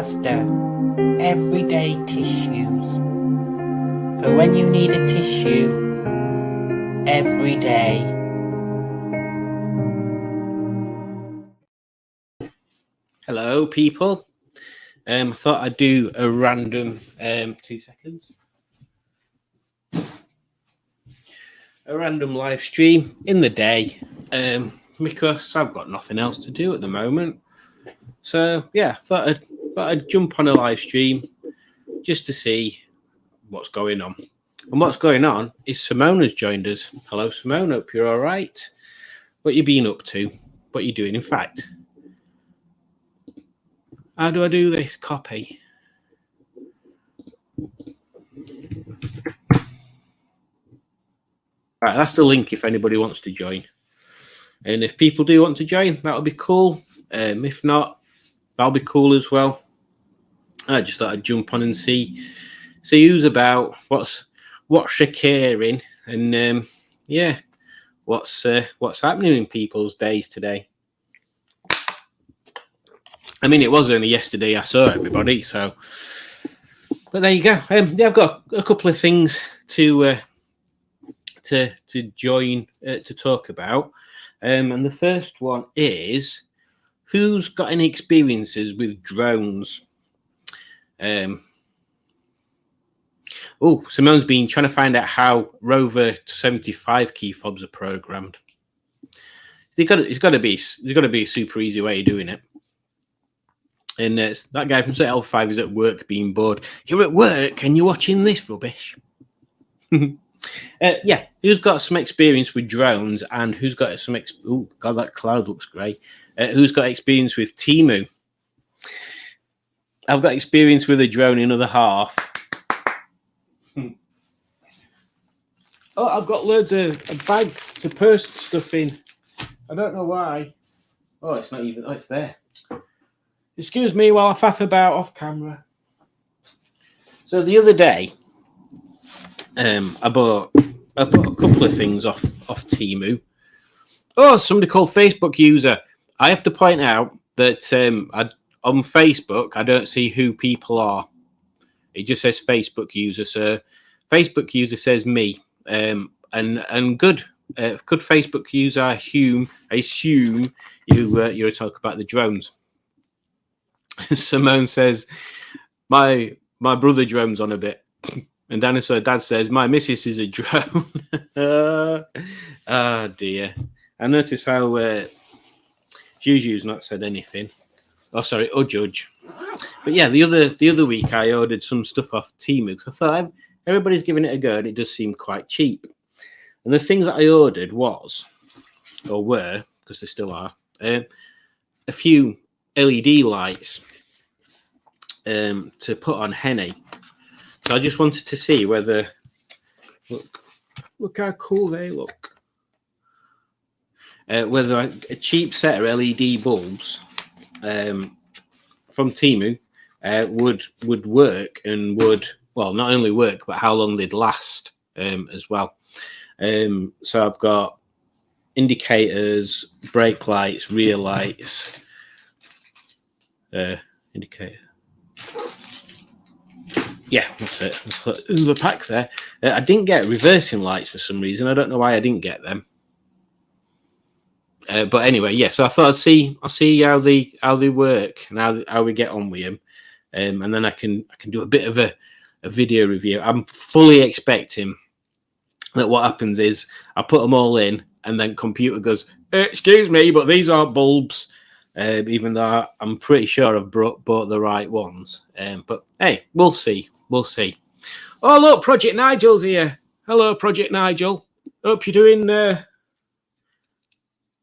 Asda everyday tissues for when you need a tissue every day. Hello, people. I thought I'd do a random 2 seconds. A random live stream in the day because I've got nothing else to do at the moment. So yeah, thought I'd jump on a live stream just to see what's going on. And what's going on is Simona's joined us. Hello, Simone. Hope you're all right. What you been up to? What you doing? In fact, how do I do this? Copy. Right, that's the link if anybody wants to join. And if people do want to join, that'll be cool. If not, that'll be cool as well. I just thought I'd jump on and see who's about, what's occurring, and yeah, what's happening in people's days today. I mean, it was only yesterday I saw everybody, so. But there you go. Yeah, I've got a couple of things to join to talk about, and the first one is who's got any experiences with drones. Simone's been trying to find out how Rover 75 key fobs are programmed. There's got to be a super easy way of doing it. And that guy from Set L5 is at work being bored. You're at work and you're watching this rubbish. Yeah, who's got some experience with drones and who's got some... Oh, God, that cloud looks grey. Who's got experience with Temu? I've got experience with a drone in other half. Oh, I've got loads of bags to post stuff in. I don't know why. Oh, it's not even... Oh, it's there. Excuse me while I faff about off camera. So the other day, I bought a couple of things off Temu. Oh, somebody called Facebook user. I have to point out that on Facebook, I don't see who people are. It just says Facebook user. So Facebook user says me. And good Facebook user, I assume you're talking about the drones. Simone says, my brother drones on a bit. And Dinosaur Dad says, my missus is a drone. Oh, dear. I notice how Juju's not said anything. Oh, sorry, or Judge. But yeah, the other week I ordered some stuff off Temu because I thought everybody's giving it a go and it does seem quite cheap. And the things that I ordered were, because they still are, a few LED lights to put on Henny. So I just wanted to see whether... Look how cool they look. Whether a cheap set of LED bulbs from Temu would work and would, well, not only work, but how long they'd last as well. So I've got indicators, brake lights, rear lights, indicator. Yeah, that's it. In the pack there. I didn't get reversing lights for some reason. I don't know why I didn't get them. But anyway, yeah. So I thought I'll see how they work and how we get on with them, and then I can do a bit of a video review. I'm fully expecting that what happens is I put them all in, and then computer goes, "Excuse me, but these aren't bulbs." Even though I'm pretty sure I've bought the right ones. But hey, we'll see. We'll see. Oh, look, Project Nigel's here. Hello, Project Nigel. Hope you're doing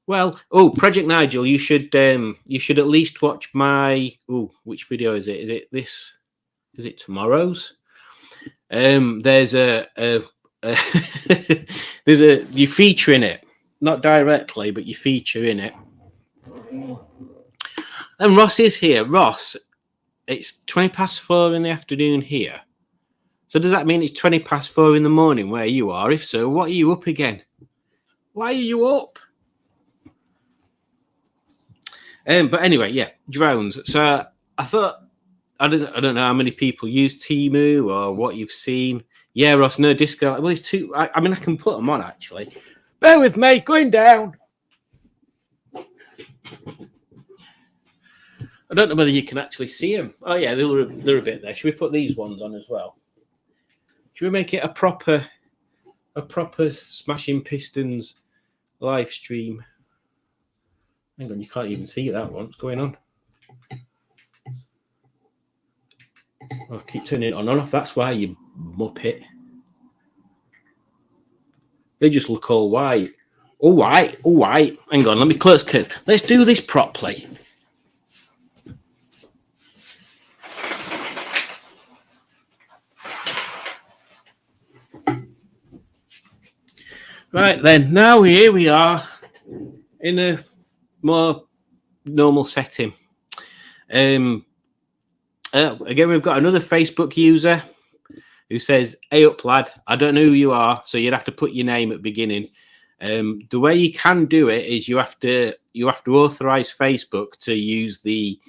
well. Oh, Project Nigel, you should at least watch my... Oh, which video is it? Is it this? Is it tomorrow's? There's you feature in it. Not directly, but you feature in it. And Ross is here. Ross, it's 4:20 in the afternoon here. So does that mean it's 4:20 in the morning where you are? If so, what are you up again? Why are you up? But anyway, yeah, drones. So I thought I don't know how many people use Temu or what you've seen. Yeah, Ross, no discount. Well, it's two. I mean, I can put them on actually. Bear with me, going down. I don't know whether you can actually see them. Oh yeah, they're a bit there. Should we put these ones on as well? Should we make it a proper Smashing Pistons live stream? Hang on, you can't even see that one. What's going on? Oh, I keep turning it on and off. That's why, you muppet. They just look all white. All white, all white. Hang on, let me close curtains. Let's do this properly. Right then, now here we are in a more normal setting. Again, we've got another Facebook user who says, "Hey up, lad. I don't know who you are, so you'd have to put your name at the beginning." The way you can do it is you have to authorize Facebook to use the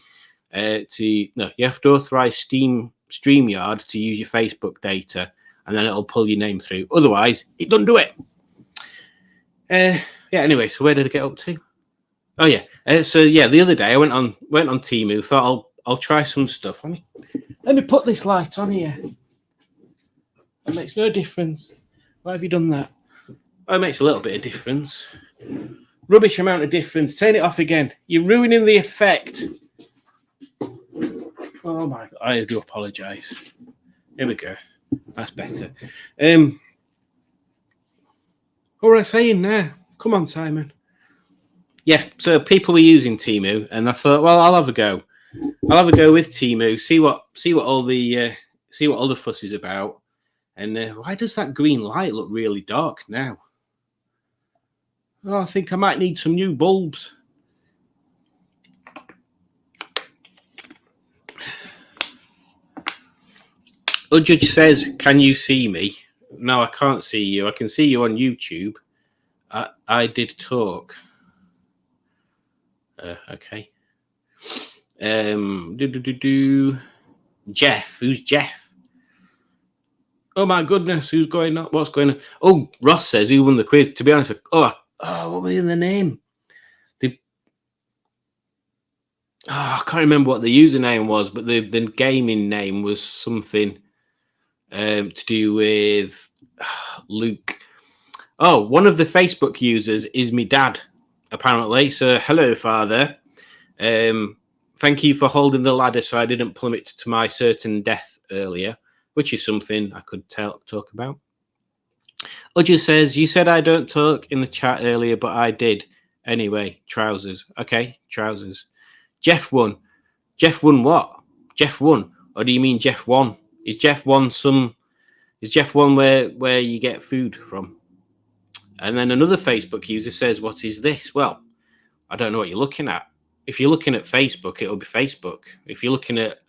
you have to authorize StreamYard to use your Facebook data, and then it'll pull your name through. Otherwise, it doesn't do it. Yeah. Anyway, so where did I get up to? Oh yeah. So yeah, the other day I went on Temu. Thought I'll try some stuff. Let me put this light on here. It makes no difference. Why have you done that? Oh, it makes a little bit of difference. Rubbish amount of difference. Turn it off again. You're ruining the effect. Oh my God! I do apologise. Here we go. That's better. What was I saying now? Come on, Simon. Yeah, so people were using Temu, and I thought, well, I'll have a go. I'll have a go with Temu. See what all the fuss is about. And why does that green light look really dark now? Oh, I think I might need some new bulbs. Judge says, "Can you see me?" No, I can't see you. I can see you on YouTube. I did talk. Okay. Jeff. Who's Jeff? Oh my goodness, who's going on? What's going on? Oh, Ross says, who won the quiz? To be honest, what was in the name? I can't remember what the username was, but the gaming name was something to do with Luke. Oh, one of the Facebook users is my dad, apparently. So, hello, Father. Thank you for holding the ladder so I didn't plummet to my certain death earlier, which is something I could talk about. Udger says, you said I don't talk in the chat earlier, but I did. Anyway, trousers. Okay, trousers. Jeff won. Jeff won what? Jeff won? Or do you mean Jeff won? Is Jeff won where you get food from? And then another Facebook user says, what is this? Well, I don't know what you're looking at. If you're looking at Facebook, it'll be Facebook. If you're looking at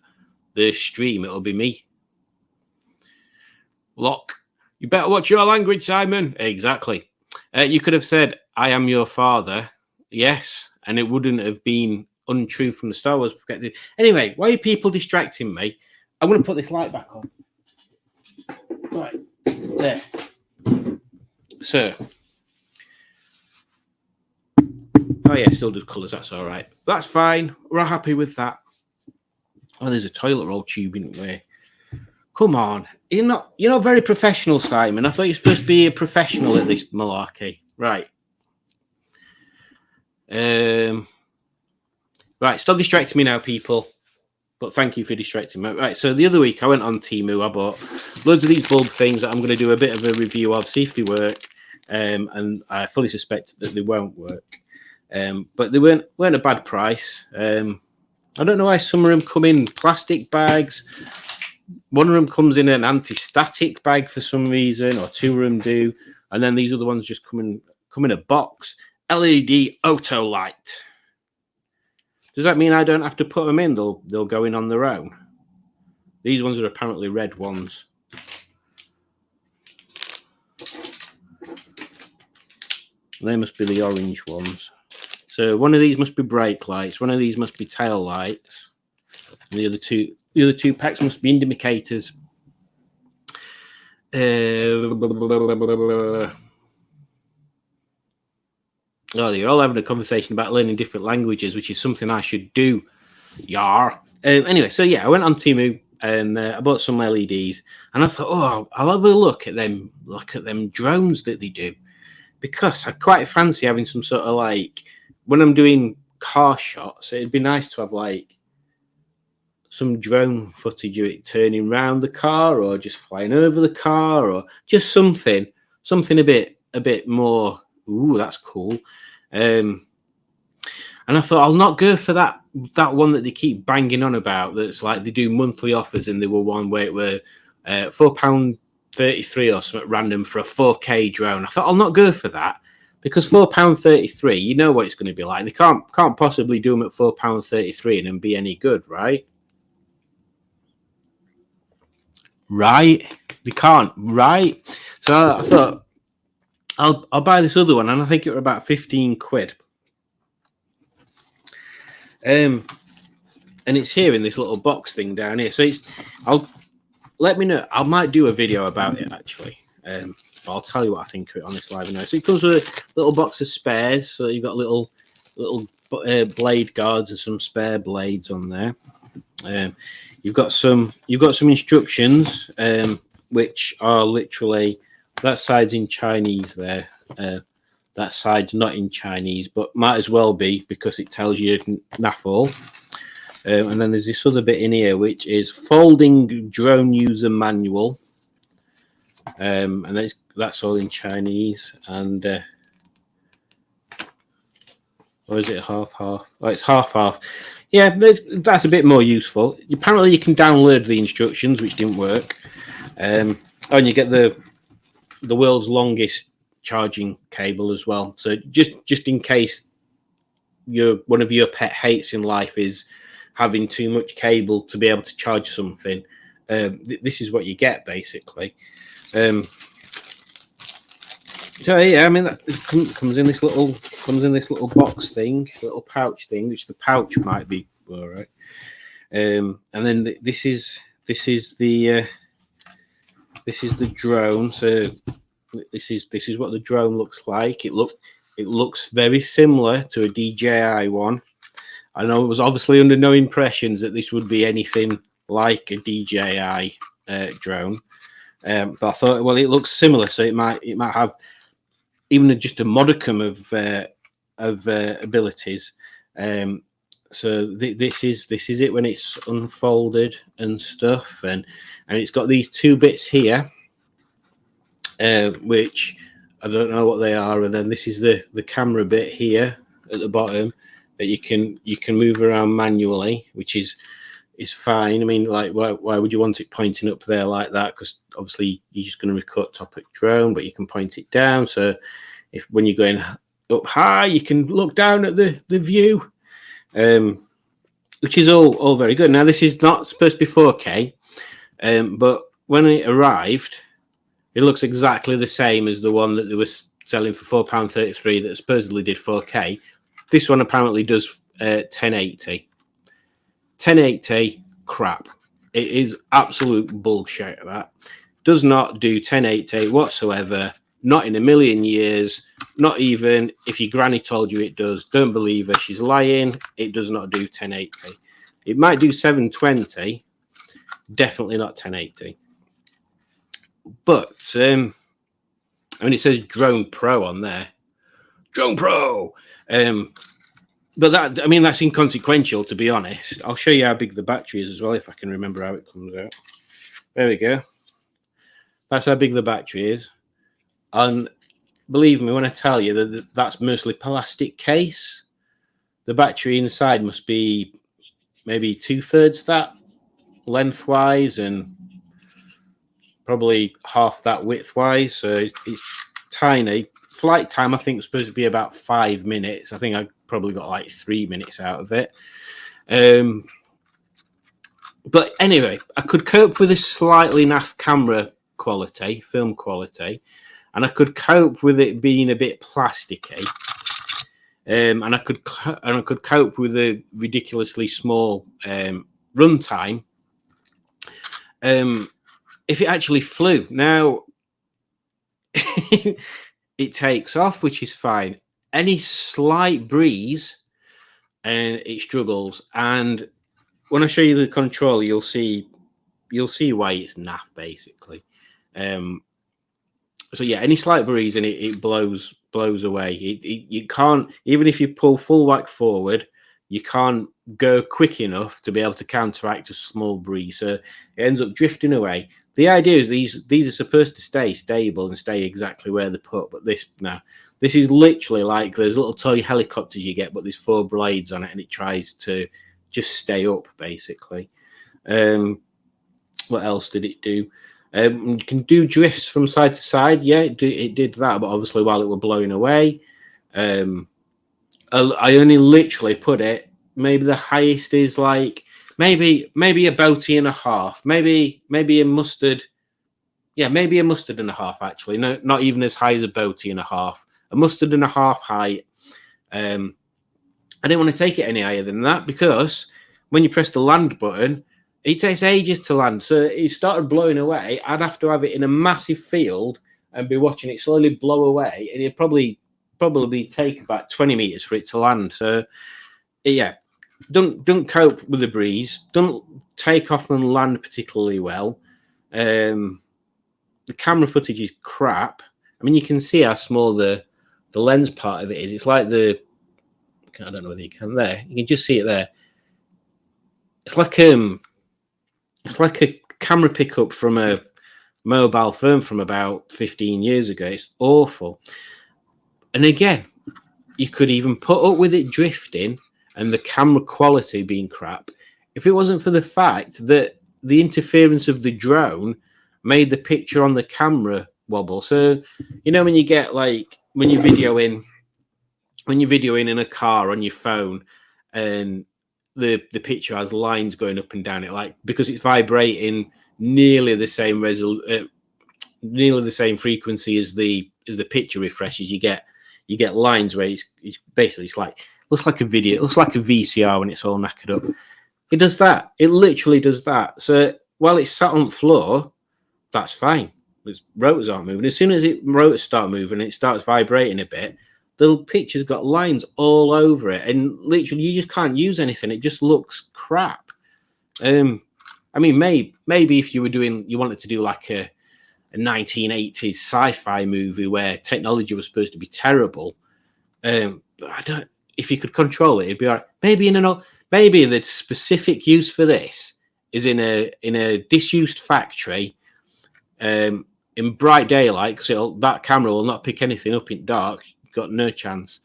the stream, it'll be me. Lock. You better watch your language, Simon. Exactly. You could have said, I am your father. Yes. And it wouldn't have been untrue from the Star Wars perspective. Anyway, why are people distracting me? I'm going to put this light back on. Right. There. So. Oh, yeah, still does colours. That's all right. That's fine. We're all happy with that. Oh, there's a toilet roll tube in the way. Come on. You're not very professional, Simon. I thought you were supposed to be a professional at this malarkey. Right. Right, stop distracting me now, people. But thank you for distracting me. Right, so the other week I went on Temu. I bought loads of these bulb things that I'm going to do a bit of a review of, see if they work. And I fully suspect that they won't work. But they weren't a bad price. I don't know why some of them come in plastic bags. One of them comes in an anti-static bag for some reason, or two of them do. And then these other ones just come in a box. LED auto light. Does that mean I don't have to put them in? They'll go in on their own. These ones are apparently red ones. They must be the orange ones. So one of these must be brake lights. One of these must be tail lights. And the other two the other two packs must be indicators. Oh, you're all having a conversation about learning different languages, which is something I should do. Yar. Anyway, so yeah, I went on Temu and I bought some LEDs, and I thought, oh, I'll have a look at them drones that they do, because I quite fancy having some sort of like, when I'm doing car shots, it'd be nice to have like some drone footage of it turning around the car, or just flying over the car, or just something a bit more. Ooh, that's cool. And I thought I'll not go for that one that they keep banging on about. That's like they do monthly offers, and they were one where it were £4.33 or something random for a 4K drone. I thought I'll not go for that, because £4.33, you know what it's going to be like. They can't possibly do them at £4.33 and then be any good, right? Right? They can't, right? So I thought I'll buy this other one, and I think it was about 15 quid. And it's here in this little box thing down here. So let me know. I might do a video about it actually. I'll tell you what I think of it on this live now. So it comes with a little box of spares. So you've got little blade guards and some spare blades on there. You've got some instructions, which are literally, that side's in Chinese there. That side's not in Chinese, but might as well be, because it tells you NAFL. And then there's this other bit in here, which is folding drone user manual. And that's all in Chinese. And or is it half? Oh, it's half. Yeah, that's a bit more useful. Apparently, you can download the instructions, which didn't work. And you get the world's longest charging cable as well. So just in case one of your pet hates in life is having too much cable to be able to charge something, this is what you get basically. So yeah, I mean, that comes in this little box thing, little pouch thing, which the pouch might be all right. And then this is the drone. So this is what the drone looks like. It looks very similar to a DJI one. I know it was obviously under no impressions that this would be anything like a DJI drone, but I thought, well, it looks similar, so it might have even just a modicum of abilities. So this is it when it's unfolded and stuff, and it's got these two bits here, which I don't know what they are, and then this is the camera bit here at the bottom that you can move around manually, which is fine. I mean, like, why would you want it pointing up there like that? Because obviously you're just going to record topic drone, but you can point it down. So when you're going up high, you can look down at the view, which is all very good. Now, this is not supposed to be 4K, but when it arrived, it looks exactly the same as the one that they were selling for £4.33 that supposedly did 4K. This one apparently does 1080. 1080, crap. It is absolute bullshit, that. Does not do 1080 whatsoever. Not in a million years. Not even if your granny told you it does. Don't believe her. She's lying. It does not do 1080. It might do 720. Definitely not 1080. But, I mean, it says Drone Pro on there. Drone Pro! But that, I mean, that's inconsequential, to be honest. I'll show you how big the battery is as well, if I can remember how it comes out. There we go. That's how big the battery is. And believe me when I tell you that that's mostly plastic case. The battery inside must be maybe 2/3 that lengthwise and probably half that widthwise. So it's tiny. Flight time, I think, was supposed to be about 5 minutes. I think I probably got like 3 minutes out of it. But anyway, I could cope with this slightly naff camera quality, film quality, and I could cope with it being a bit plasticky. And I could cope with a ridiculously small runtime if it actually flew. Now, it takes off, which is fine. Any slight breeze, and it struggles. And when I show you the controller, you'll see why it's naff, basically. So yeah, any slight breeze and it blows away. You can't, even if you pull full whack forward, you can't go quick enough to be able to counteract a small breeze. So it ends up drifting away. The idea is these are supposed to stay stable and stay exactly where they're put, but this is literally like those little toy helicopters you get, but there's 4 blades on it, and it tries to just stay up, basically. What else did it do? You can do drifts from side to side. Yeah, it did that, but obviously while it were blowing away. I only literally put it, maybe the highest is like maybe a boatie and a half, maybe a mustard. Yeah, maybe a mustard and a half, actually. No, not even as high as a boatie and a half. A mustard and a half height. I didn't want to take it any higher than that because when you press the land button, it takes ages to land. So it started blowing away. I'd have to have it in a massive field and be watching it slowly blow away, and it'd probably take about 20 meters for it to land. So yeah, don't cope with the breeze. Don't take off and land particularly well. The camera footage is crap. I mean, you can see how small the lens part of it is. It's like I don't know whether you can there. You can just see it there. It's like a camera pickup from a mobile phone from about 15 years ago. It's awful. And again, you could even put up with it drifting and the camera quality being crap if it wasn't for the fact that the interference of the drone made the picture on the camera wobble. So, you know, when you get like when you're videoing in a car on your phone and the picture has lines going up and down it, like because it's vibrating nearly the same nearly the same frequency as the picture refreshes, you get lines where it's basically looks like a video, it looks like a VCR when it's all knackered up. It does that. It literally does that. So while it's sat on the floor, that's fine. Its rotors aren't moving. As soon as rotors start moving, it starts vibrating a bit. The picture's got lines all over it, and literally you just can't use anything. It just looks crap. I mean, maybe if you wanted to do like a 1980s sci-fi movie where technology was supposed to be terrible. But I don't. If you could control it, it'd be all right. Maybe the specific use for this is in a disused factory, in bright daylight, because that camera will not pick anything up in dark. You've got no chance.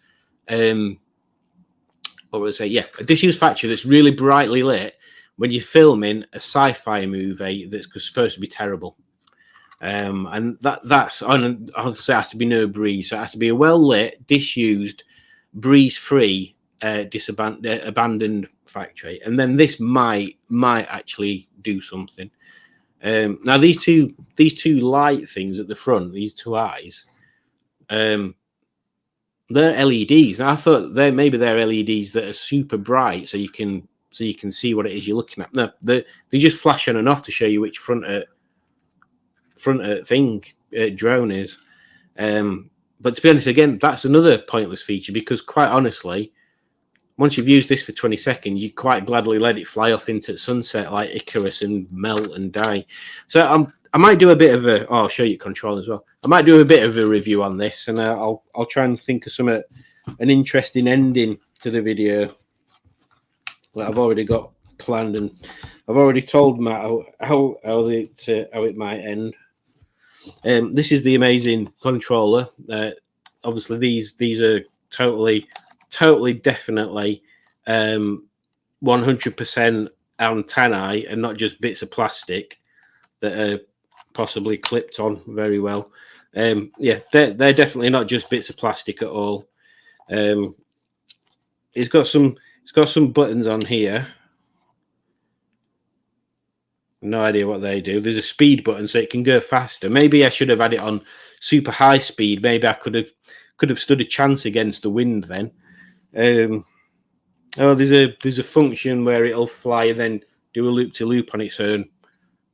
What would I say? Yeah, a disused factory that's really brightly lit when you're filming a sci-fi movie that's supposed to be terrible. And that's obviously has to be no breeze, so it has to be a well lit, disused, breeze free, abandoned factory, and then this might actually do something. Now these two light things at the front, these two eyes, they're LEDs. Now, I thought they're LEDs that are super bright, so you can see what it is you're looking at. No, they just flash on and off to show you which front thing drone is. But to be honest, again, that's another pointless feature because, quite honestly, once you've used this for 20 seconds, you quite gladly let it fly off into sunset like Icarus and melt and die. So I might do a bit of I'll show you control as well. I might do a bit of a review on this, and I'll try and think of an interesting ending to the video that I've already got planned, and I've already told Matt how it might end. This is the amazing controller. Obviously, these are totally, definitely 100% antennae and not just bits of plastic that are possibly clipped on very well. Yeah, they're definitely not just bits of plastic at all. It's got some buttons on here. No idea what they do. There's a speed button so it can go faster. Maybe I should have had it on super high speed. Maybe I could have stood a chance against the wind then. There's a function where it'll fly and then do a loop to loop on its own.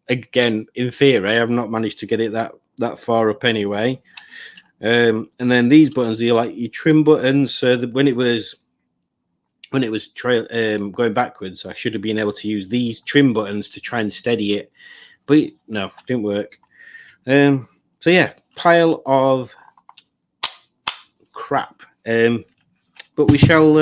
again, in theory, I've not managed to get it that far up anyway. And then these buttons are like your trim buttons. So that when it was going backwards, I should have been able to use these trim buttons to try and steady it, but no, didn't work. So yeah, pile of crap. But we shall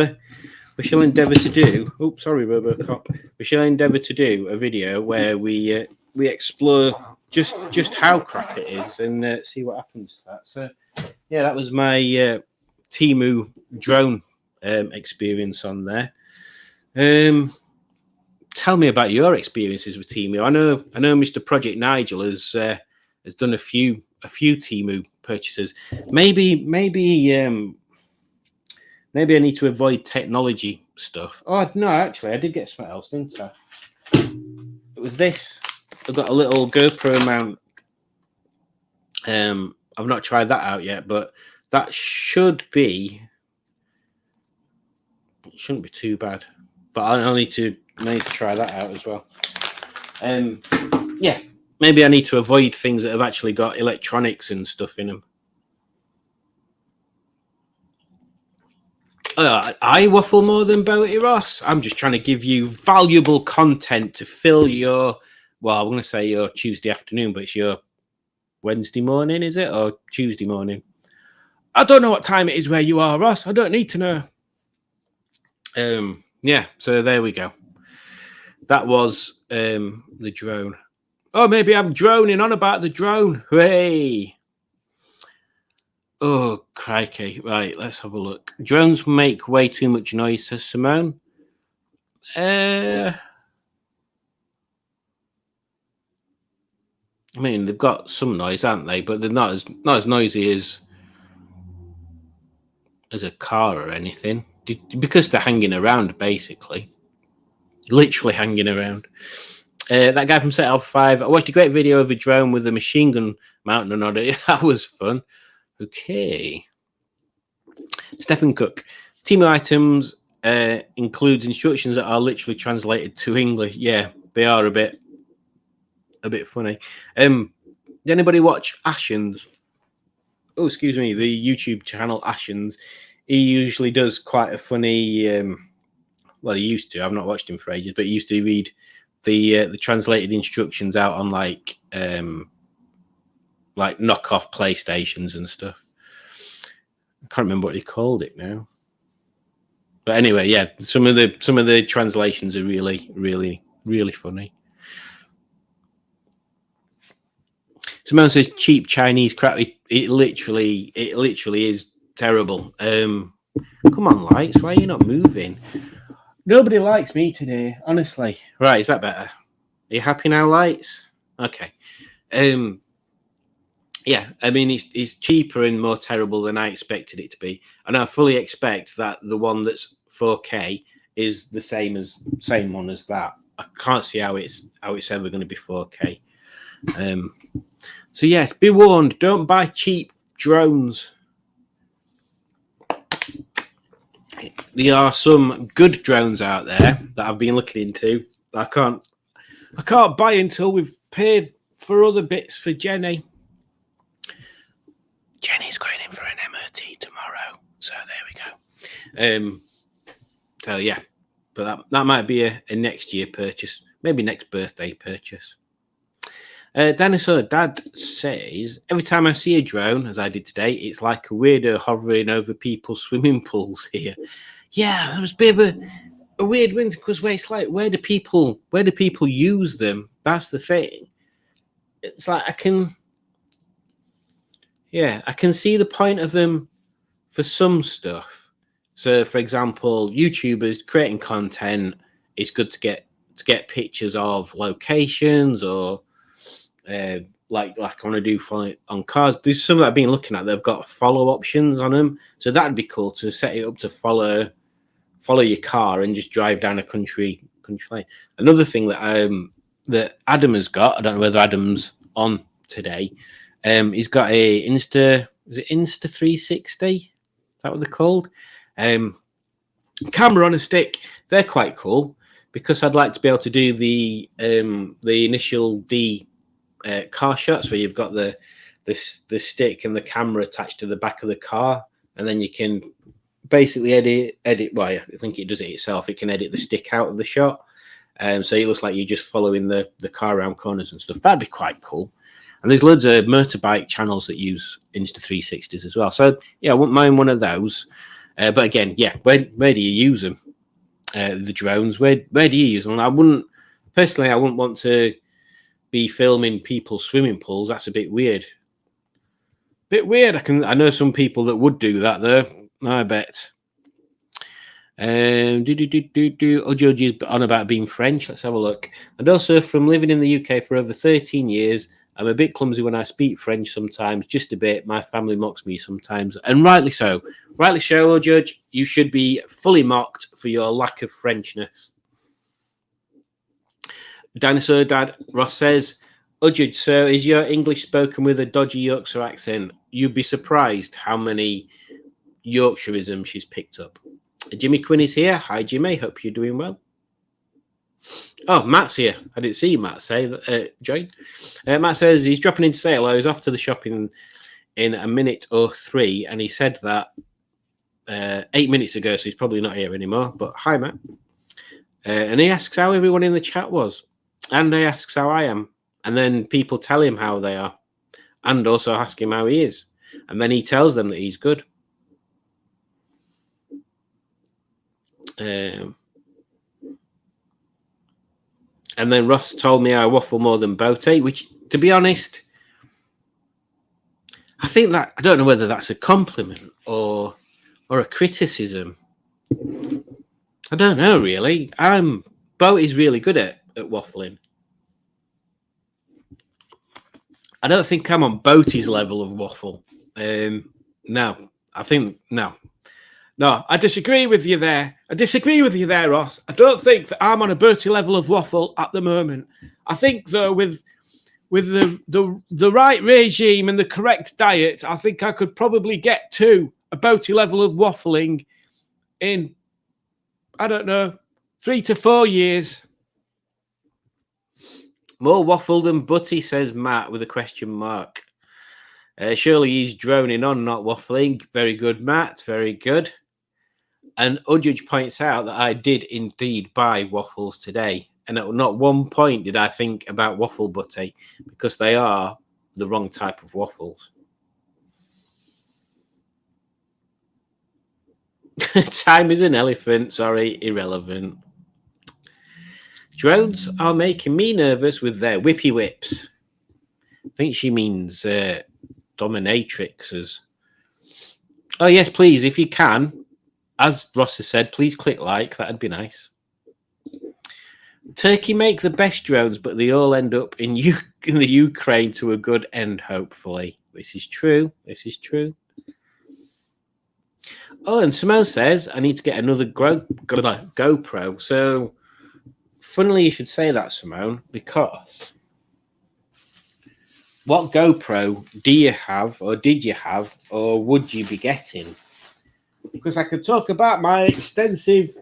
endeavour to do. Oh, sorry, RoboCop. We shall endeavour to do a video where we explore just how crap it is and see what happens to that. So yeah, that was my Temu drone experience on there. Tell me about your experiences with Temu. I know Mr. Project Nigel has done a few Temu purchases. Maybe I need to avoid technology stuff. Oh no, actually, I did get something else, didn't I? It was this. I've got a little GoPro mount. I've not tried that out yet, but that shouldn't be too bad. But I need to try that out as well. Yeah, maybe I need to avoid things that have actually got electronics and stuff in them. I waffle more than Boaty Ross. I'm just trying to give you valuable content to fill your, well, I'm going to say your Tuesday afternoon, but it's your Wednesday morning, is it? Or Tuesday morning? I don't know what time it is where you are, Ross. I don't need to know. Yeah, so there we go. That was the drone. Oh, maybe I'm droning on about the drone. Hooray! Oh, crikey. Right, let's have a look. Drones make way too much noise, says Simone. I mean, they've got some noise, haven't they? But they're not as noisy as a car or anything. Because they're hanging around, basically. Literally hanging around. That guy from Set Alpha 5. I watched a great video of a drone with a machine gun mounted on it. That was fun. Okay. Stephen Cook. Temu items includes instructions that are literally translated to English. Yeah, they are a bit funny. Did anybody watch Ashens? Oh, excuse me, the YouTube channel Ashens. He usually does quite a funny. Well, he used to. I've not watched him for ages, but he used to read the translated instructions out on like knockoff PlayStations and stuff. I can't remember what he called it now. But anyway, yeah, some of the translations are really, really, really funny. Simone says cheap Chinese crap. It literally is terrible. Come on, lights. Why are you not moving? Nobody likes me today, honestly. Right, is that better? Are you happy now, lights? Okay. Yeah, I mean, it's cheaper and more terrible than I expected it to be. And I fully expect that the one that's 4K is the same one as that. I can't see how it's ever going to be 4K. So yes, be warned, don't buy cheap drones. There are some good drones out there that I've been looking into. I can't buy until we've paid for other bits for Jenny. Jenny's going in for an MOT tomorrow, so there we go. So yeah, but that might be a next year purchase, maybe next birthday purchase. Dinosaur Dad says, every time I see a drone, as I did today, it's like a weirdo hovering over people's swimming pools here. Yeah, there was a bit of a weird one because it's like, where do people use them? That's the thing. It's like I can see the point of them for some stuff. So, for example, YouTubers creating content, it's good to get pictures of locations or like I want to do on cars. There's some that I've been looking at. They've got follow options on them, so that'd be cool to set it up to follow your car and just drive down a country lane. Another thing that Adam has got, I don't know whether Adam's on today. He's got a Insta 360. Is that what they're called? Camera on a stick. They're quite cool because I'd like to be able to do the initial D car shots where you've got the stick and the camera attached to the back of the car, and then you can basically edit. Well, I think it does it itself. It can edit the stick out of the shot, so it looks like you're just following the car around corners and stuff. That'd be quite cool. And there's loads of motorbike channels that use Insta360s as well. So yeah, I wouldn't mind one of those. But again, yeah, where do you use them? The drones. Where do you use them? I wouldn't want to be filming people's swimming pools. That's a bit weird. I know some people that would do that though. I bet. Judge is on about being French. Let's have a look. And also, from living in the UK for over 13 years, I'm a bit clumsy when I speak French sometimes, just a bit. My family mocks me sometimes, and rightly so. Rightly so, Judge. You should be fully mocked for your lack of Frenchness. Dinosaur Dad Ross says, Judge, so is your English spoken with a dodgy Yorkshire accent? You'd be surprised how many Yorkshireisms she's picked up. Jimmy Quinn is here. Hi, Jimmy. Hope you're doing well. Oh, Matt's here. I didn't see Matt say join. Matt says he's dropping into sale. I was off to the shop in a minute or 3, and he said that 8 minutes ago, so he's probably not here anymore. But hi, Matt. And he asks how everyone in the chat was, and he asks how I am, and then people tell him how they are, and also ask him how he is, and then he tells them that he's good. And then Ross told me I waffle more than Bote, which, to be honest, I think that I don't know whether that's a compliment or a criticism. I don't know really. Bote is really good at waffling. I don't think I'm on Bote's level of waffle. No, I disagree with you there. Ross. I don't think that I'm on a Bertie level of waffle at the moment. I think, though, with the right regime and the correct diet, I think I could probably get to a Bertie level of waffling in, I don't know, 3 to 4 years. More waffle than Butty, says Matt with a question mark. Surely he's droning on, not waffling. Very good, Matt. Very good. And Udjudge points out that I did indeed buy waffles today. And at not one point did I think about waffle butty, because they are the wrong type of waffles. Time is an elephant. Sorry, irrelevant. Drones are making me nervous with their whippy whips. I think she means dominatrixes. Oh, yes, please, if you can. As Ross has said, please click like. That'd be nice. Turkey make the best drones, but they all end up in the Ukraine to a good end, hopefully. This is true. Oh, and Simone says, I need to get another GoPro. So, funnily you should say that, Simone, because what GoPro do you have, or did you have, or would you be getting? Because I could talk about my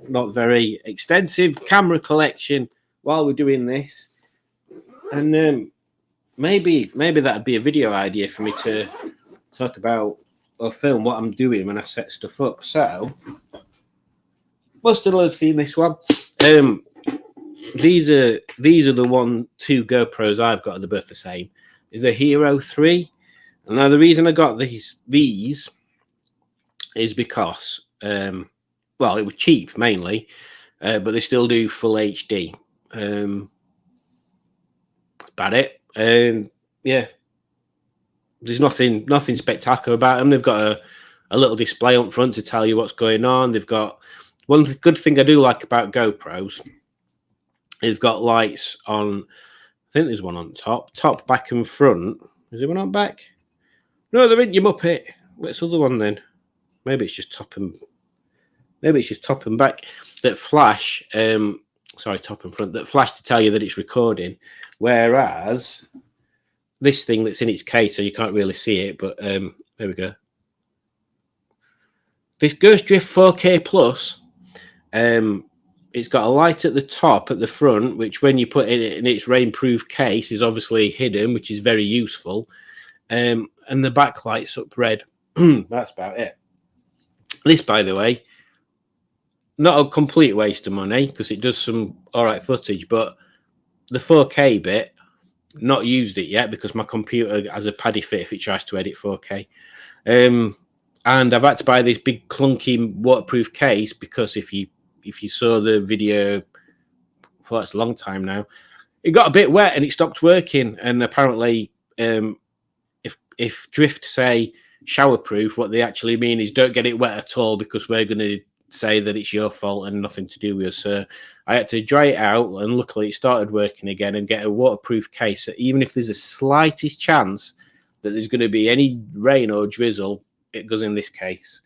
not very extensive camera collection while we're doing this. And maybe that'd be a video idea for me to talk about or film what I'm doing when I set stuff up. So, most of you have seen this one. These are the 2 GoPros I've got. They're both the same. Is the Hero 3. And now the reason I got these is because, it was cheap mainly, but they still do full HD. About it. Yeah, there's nothing spectacular about them. They've got a little display up front to tell you what's going on. They've got one good thing I do like about GoPros. They've got lights on. I think there's one on top, back, and front. Is there one on back? No, they're in your Muppet. What's the other one then? Maybe it's just top and back that flash. Top and front that flash to tell you that it's recording. Whereas this thing that's in its case, so you can't really see it, but there we go. This Ghost Drift 4K Plus it's got a light at the top, at the front, which when you put it in its rainproof case is obviously hidden, which is very useful. And the backlight's up red. That's about it. This, by the way, not a complete waste of money because it does some all right footage, but the 4K bit, not used it yet because my computer has a paddy fit if it tries to edit 4K. And I've had to buy this big clunky waterproof case because if you saw the video, for that's a long time now, it got a bit wet and it stopped working. And apparently, if Drift say showerproof, what they actually mean is don't get it wet at all because we're going to say that it's your fault and nothing to do with us. So I had to dry it out, and luckily it started working again, and get a waterproof case. So even if there's a slightest chance that there's going to be any rain or drizzle, it goes in this case.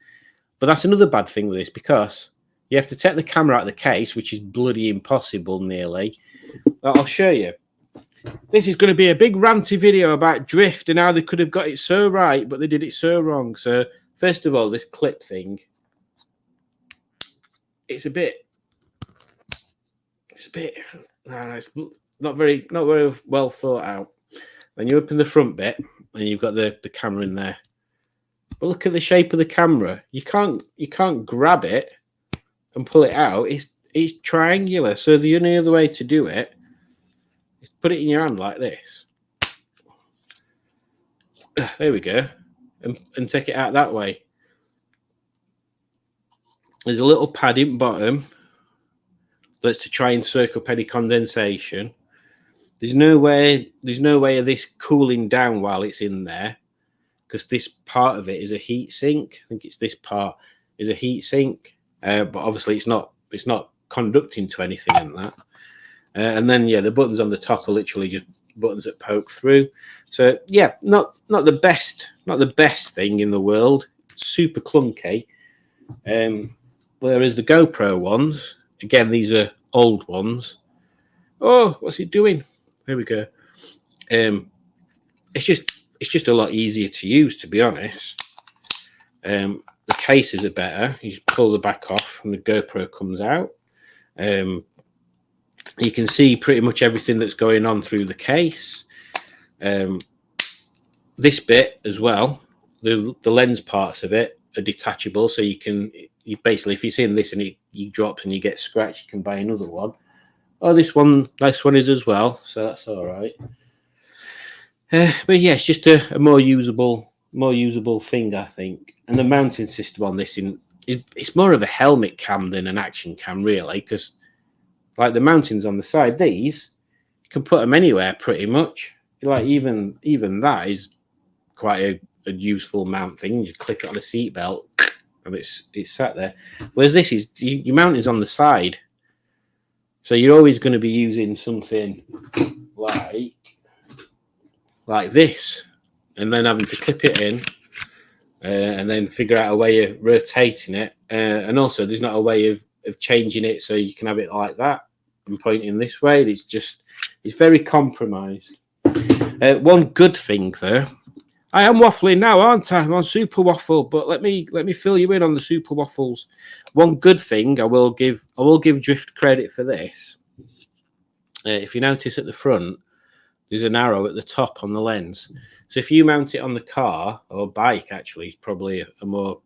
But that's another bad thing with this, because you have to take the camera out of the case, which is bloody impossible nearly. I'll show you. This is going to be a big ranty video about Drift and how they could have got it so right, but they did it so wrong. So first of all, this clip thing, it's not very well thought out. Then you open the front bit and you've got the camera in there. But look at the shape of the camera. You can't grab it and pull it out. It's triangular. So the only other way to do it is put it in your hand like this. There we go. And take it out that way. There's a little pad in bottom that's to try and soak up any condensation. There's no way of this cooling down while it's in there, because this part of it is a heat sink. I think it's this part is a heat sink, but obviously it's not conducting to anything in that. And then the buttons on the top are literally just buttons that poke through. So not the best thing in the world. Super clunky. Whereas the GoPro ones, again, these are old ones. Oh, what's it doing? There we go. It's just a lot easier to use, to be honest. The cases are better. You just pull the back off and the GoPro comes out. You can see pretty much everything that's going on through the case. This bit as well, the lens parts of it are detachable, so you basically, if it's in this and you drops and you get scratched, you can buy another one. Oh, this one is as well, so that's all right. But yeah, it's just a more usable thing, I think. And the mounting system on this it's more of a helmet cam than an action cam, really, because like the mountings on the side, these you can put them anywhere pretty much. Like even that is quite a useful mount thing. You clip it on a seat belt and it's sat there. Whereas this is your mount is on the side, so you're always going to be using something like this, and then having to clip it in, and then figure out a way of rotating it. And also, there's not a way of changing it so you can have it like that and pointing this way. It's very compromised. One good thing though, I am waffling now, aren't I? I'm on Super Waffle, but let me fill you in on the Super Waffles. One good thing, I will give Drift credit for this. If you notice at the front, there's an arrow at the top on the lens. So if you mount it on the car or bike, actually, it's probably a more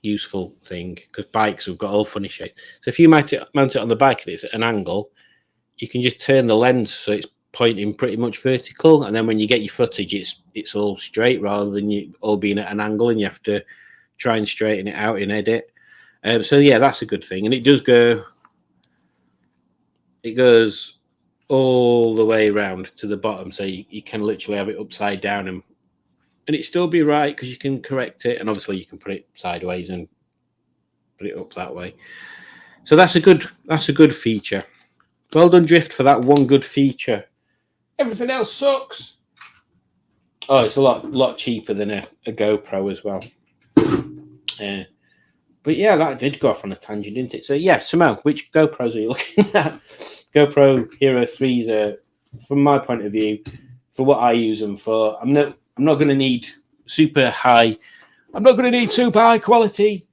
useful thing, because bikes have got all funny shapes. So if you mount it on the bike and it's at an angle, you can just turn the lens so it's pointing pretty much vertical, and then when you get your footage, it's all straight rather than you all being at an angle, and you have to try and straighten it out in edit. So yeah, that's a good thing, and it goes all the way around to the bottom, so you can literally have it upside down and it still be right, because you can correct it, and obviously you can put it sideways and put it up that way. So that's a good feature. Well done, Drift, for that one good feature. Everything else sucks. Oh, it's a lot cheaper than a GoPro as well. But yeah, that did go off on a tangent, didn't it? So yeah, Simone, which GoPros are you looking at? GoPro Hero 3s are, from my point of view, for what I use them for, I'm not going to need super high quality,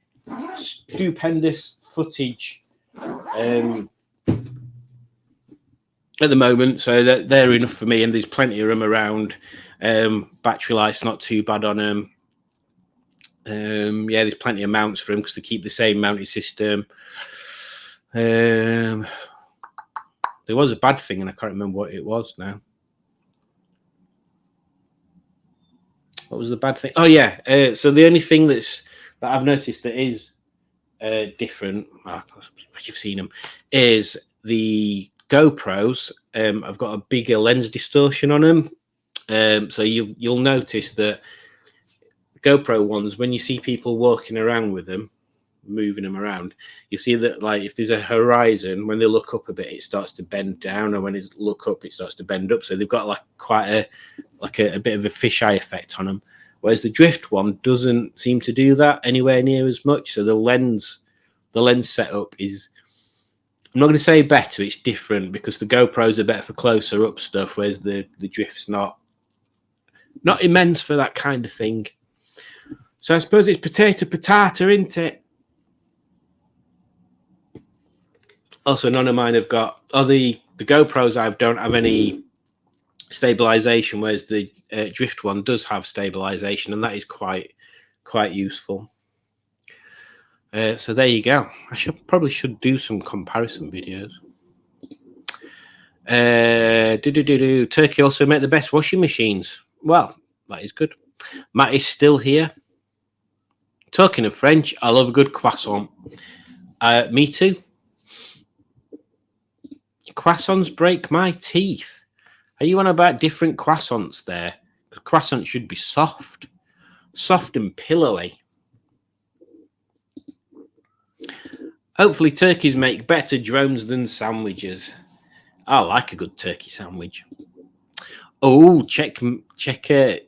stupendous footage at the moment, so they're enough for me, and there's plenty of them around. Battery life's not too bad on them. Yeah, there's plenty of mounts for them because they keep the same mounting system. There was a bad thing, and I can't remember what it was now. What was the bad thing? Oh yeah. So the only thing that I've noticed that is different, you've seen them, is the GoPros. I've got a bigger lens distortion on them. So you'll notice that GoPro ones, when you see people walking around with them, moving them around, you see that, like, if there's a horizon, when they look up a bit, it starts to bend down, and when they look up, it starts to bend up. So they've got like quite a bit of a fisheye effect on them. Whereas the drift one doesn't seem to do that anywhere near as much. So the lens setup is, I'm not going to say better, it's different, because the GoPros are better for closer up stuff, whereas the drift's not immense for that kind of thing. So I suppose it's potato, isn't it? Also, none of mine have got, the GoPros I don't have any stabilization, whereas the drift one does have stabilization, and that is quite useful. So there you go. I probably should do some comparison videos. Turkey also make the best washing machines. Well, that is good. Matt is still here. Talking of French, I love a good croissant. Me too. Croissants break my teeth. Are you on about different croissants there? The croissant should be soft and pillowy. Hopefully turkeys make better drones than sandwiches. I like a good turkey sandwich. Oh, check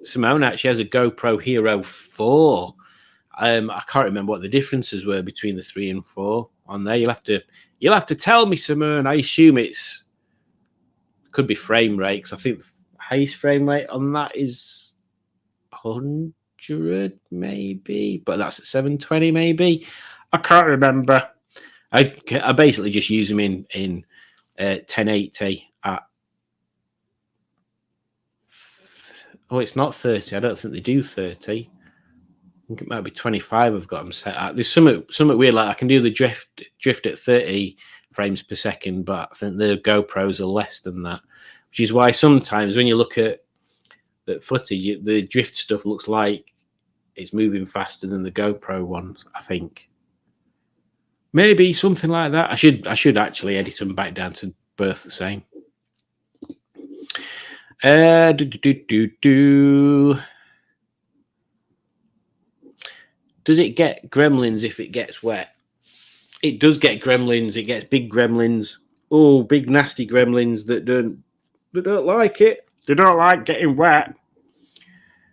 Simone actually has a GoPro Hero 4. I can't remember what the differences were between the 3 and 4 on there. You'll have to tell me, Simone. I assume could be frame rate, because I think the highest frame rate on that is 100 maybe, but that's at 720 maybe. I can't remember. I basically just use them in 1080 at. Oh, it's not 30. I don't think they do 30. I think it might be 25. I've got them set at. There's something weird, like I can do the drift at 30 frames per second, but I think the GoPros are less than that, which is why sometimes when you look at the footage, the drift stuff looks like it's moving faster than the GoPro ones. I think maybe something like that. I should actually edit them back down to both the same. Does it get gremlins if it gets wet? It does get gremlins. It gets big gremlins. Oh, big nasty gremlins that don't like it. They don't like getting wet.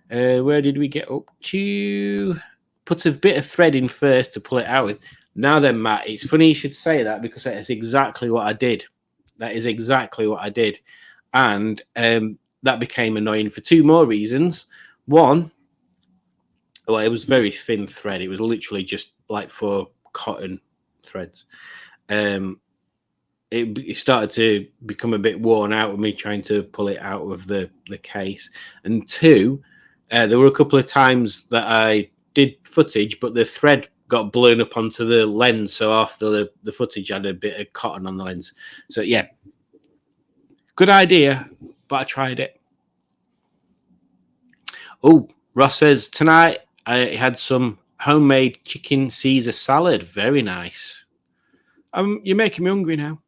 Where did we get up to? Put a bit of thread in first to pull it out with. Now then, Matt, it's funny you should say that, because that is exactly what I did. That is exactly what I did. And that became annoying for 2 more reasons. One, well, it was very thin thread. It was literally just like 4 cotton threads. It started to become a bit worn out with me trying to pull it out of the case. And 2, there were a couple of times that I did footage, but the thread got blown up onto the lens. So after the footage had a bit of cotton on the lens. So yeah, good idea, but I tried it. Oh, Ross says, tonight I had some homemade chicken Caesar salad. Very nice. You're making me hungry now.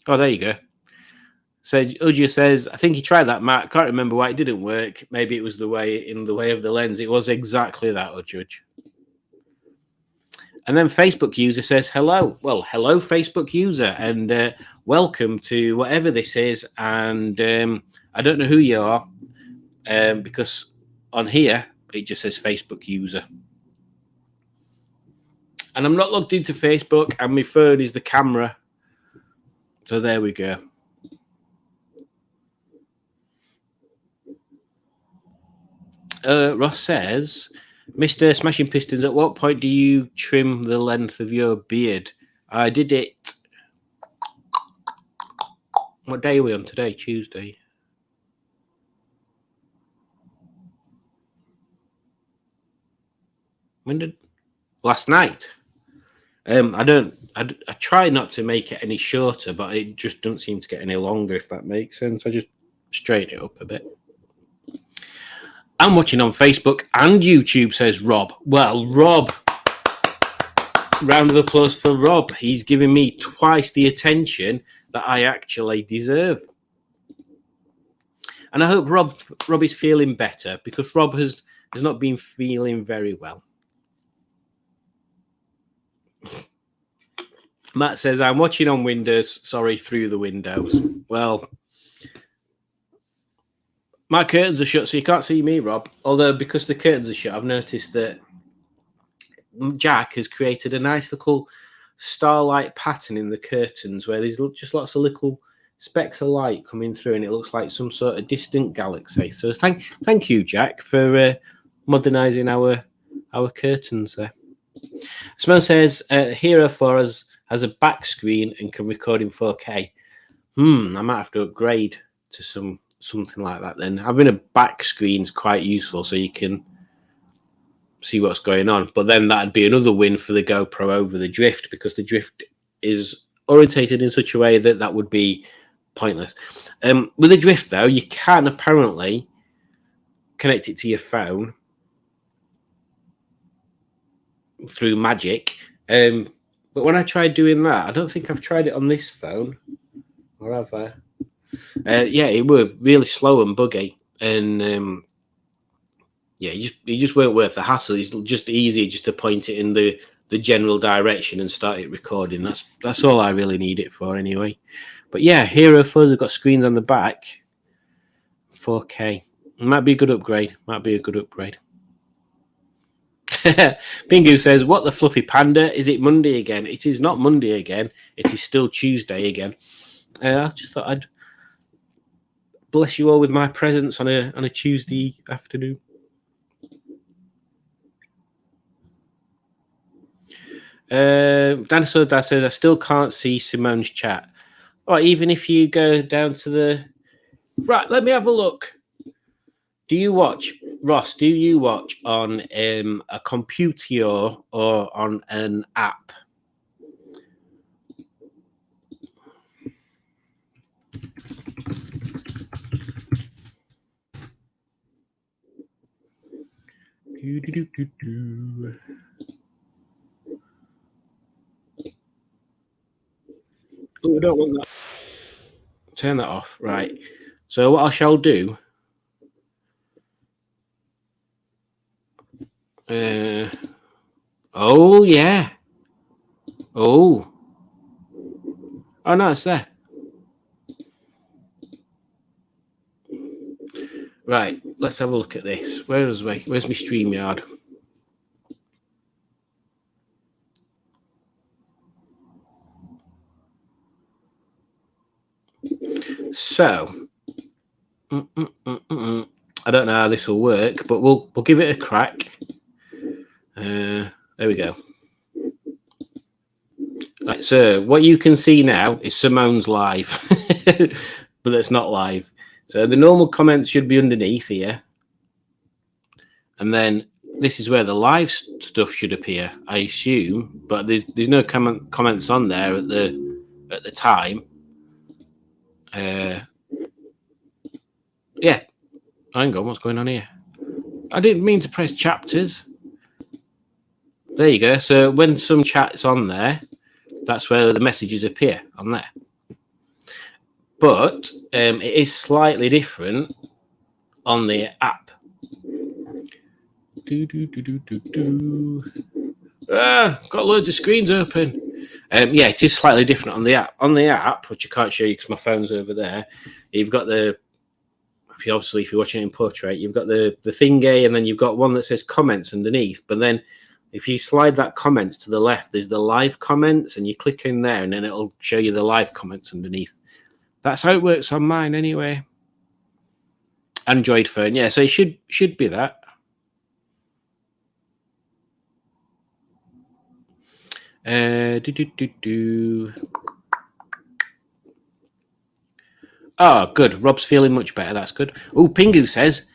Oh, there you go. So Uja says, I think he tried that, Matt. Can't remember why it didn't work. Maybe it was in the way of the lens. It was exactly that, Uja. And then Facebook user says, hello. Well, hello, Facebook user, and welcome to whatever this is. And I don't know who you are, because on here, it just says Facebook user. And I'm not logged into Facebook, and my phone is the camera. So there we go. Ross says, Mr. Smashing Pistons, at what point do you trim the length of your beard? I did it. What day are we on today? Tuesday. When did? Last night. I try not to make it any shorter, but it just doesn't seem to get any longer, if that makes sense. I just straighten it up a bit. I'm watching on Facebook and YouTube, says Rob. Well, Rob, round of applause for Rob. He's giving me twice the attention that I actually deserve. And I hope Rob is feeling better, because Rob has not been feeling very well. Matt says, I'm watching on Windows, sorry, through the windows. Well, my curtains are shut, so you can't see me, Rob. Although, because the curtains are shut, I've noticed that Jack has created a nice little starlight pattern in the curtains where there's just lots of little specks of light coming through, and it looks like some sort of distant galaxy. So thank you, Jack, for modernising our curtains there. Smell says, Hero 4 has a back screen and can record in 4K. I might have to upgrade to something like that then. Having a back screen is quite useful, so you can see what's going on. But then that'd be another win for the GoPro over the Drift, because the Drift is orientated in such a way that would be pointless. With the Drift, though, you can apparently connect it to your phone through Magic. But when I tried doing that, I don't think I've tried it on this phone, or have I? Yeah, it were really slow and buggy, and yeah, it just weren't worth the hassle. It's just easier just to point it in the general direction and start it recording. That's all I really need it for anyway. But yeah, Hero 4 have got screens on the back, 4K. Might be a good upgrade. Pingu says, what the fluffy panda? Is it Monday again? It is not Monday again. It is still Tuesday again. I just thought I'd bless you all with my presence on a Tuesday afternoon. Dinosaur Dad says, I still can't see Simone's chat. All right, even if you go down to the... Right, let me have a look. Do you watch, Ross, on a computer or on an app? Oh, I don't want that. Turn that off. Right. So what I shall do... oh, yeah. Oh, no, it's there. Right, let's have a look at this. Where's my StreamYard? So, I don't know how this will work, but we'll give it a crack. There we go. Right, so what you can see now is Simone's live, but it's not live. So the normal comments should be underneath here, and then this is where the live stuff should appear, I assume. But there's no comments on there at the time. Yeah, hang on, what's going on here? I didn't mean to press chapters. There you go. So when some chat's on there, that's where the messages appear on there. But it is slightly different on the app. Got loads of screens open. Yeah, it is slightly different on the app. On the app, which I can't show you because my phone's over there, you've got if you're watching it in portrait, you've got the thingy, and then you've got one that says comments underneath. But then if you slide that comments to the left, there's the live comments, and you click in there, and then it'll show you the live comments underneath. That's how it works on mine anyway. Android phone, yeah. So it should be that. Oh, good. Rob's feeling much better. That's good. Oh, Pingu says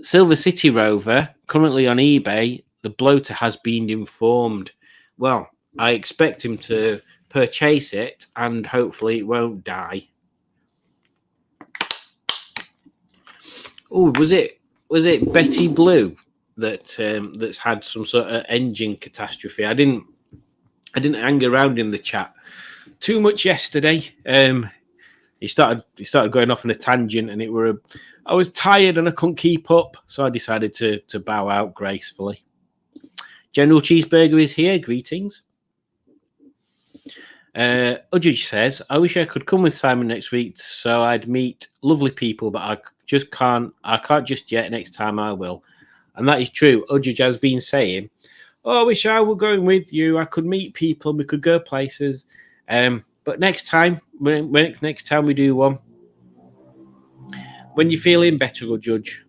Silver City Rover currently on eBay. The bloater has been informed. Well, I expect him to purchase it, and hopefully it won't die. Oh, was it Betty Blue that's had some sort of engine catastrophe? I didn't hang around in the chat too much yesterday. He started going off on a tangent, and I was tired and I couldn't keep up, so I decided to bow out gracefully. General Cheeseburger is here. Greetings. Udge says, I wish I could come with Simon next week so I'd meet lovely people, but I just can't. I can't just yet. Next time I will. And that is true. Udge has been saying, oh, I wish I were going with you. I could meet people and we could go places. But next time, next time we do one, when you're feeling better, we'll judge.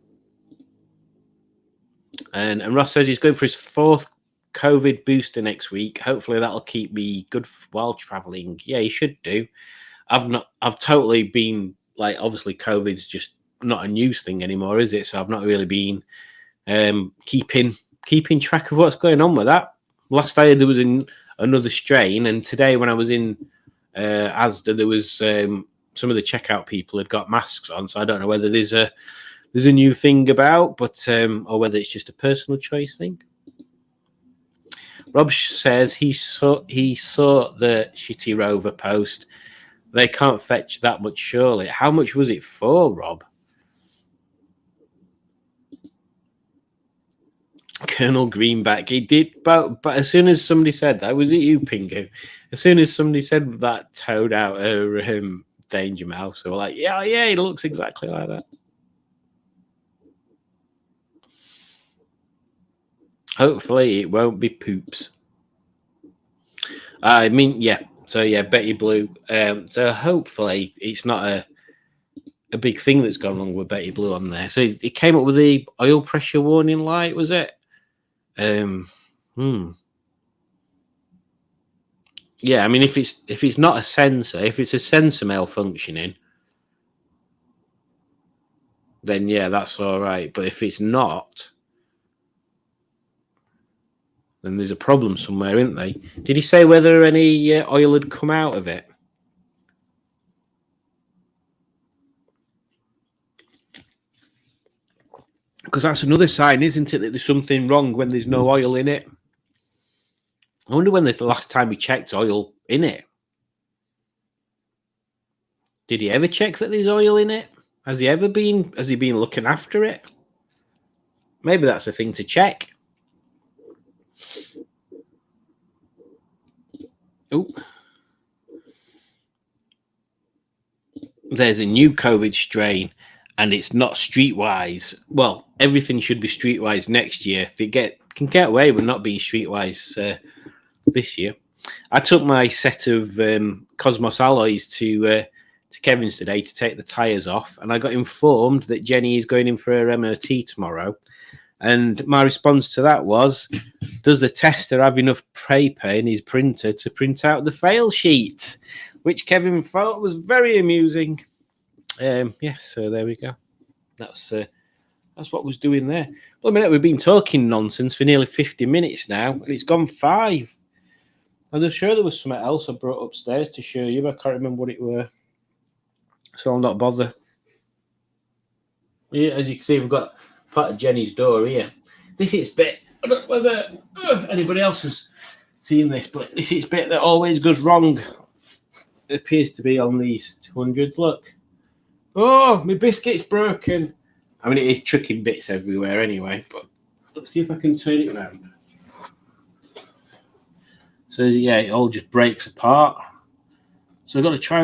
And Ross says he's going for his 4th COVID booster next week. Hopefully that'll keep me good while traveling. Yeah, you should do. I've totally been like, obviously COVID's just not a news thing anymore, is it? So I've not really been keeping track of what's going on with that. Last I heard there was another strain, and today when I was in Asda, there was some of the checkout people had got masks on. So I don't know whether there's a new thing about, but or whether it's just a personal choice thing. Rob says he saw the shitty Rover post. They can't fetch that much, surely. How much was it for, Rob? Colonel Greenback, he did, but as soon as somebody said that, was it you, Pingu? As soon as somebody said that, towed out her Danger Mouse, so we're like, yeah, he looks exactly like that. Hopefully it won't be poops. I mean, yeah. So yeah, Betty Blue. So hopefully it's not a big thing that's gone wrong with Betty Blue on there. So it came up with the oil pressure warning light, was it? Yeah, I mean, if it's not a sensor, if it's a sensor malfunctioning, then yeah, that's all right. But if it's not, then there's a problem somewhere, isn't there? Did he say whether any oil had come out of it? Because that's another sign, isn't it, that there's something wrong when there's no oil in it. I wonder when the last time he checked oil in it. Did he ever check that there's oil in it? Has he been looking after it? Maybe that's a thing to check. Oh. There's a new COVID strain, and it's not streetwise. Well, everything should be streetwise next year. They can get away with not being streetwise this year. I took my set of Cosmos alloys to Kevin's today to take the tyres off, and I got informed that Jenny is going in for her MOT tomorrow. And my response to that was, does the tester have enough paper in his printer to print out the fail sheet? Which Kevin thought was very amusing. So there we go. That's what was doing there. Well, a minute, we've been talking nonsense for nearly 50 minutes now, and it's gone 5. I'm sure there was something else I brought upstairs to show you, but I can't remember what it were. So I'll not bother. Yeah, as you can see, we've got part of Jenny's door here. This is bit. I don't know whether anybody else has seen this, but this is bit that always goes wrong. It appears to be on these 200s. Look. Oh, my biscuit's broken. I mean, it is chucking bits everywhere anyway, but let's see if I can turn it around. So yeah, it all just breaks apart. So I've got to try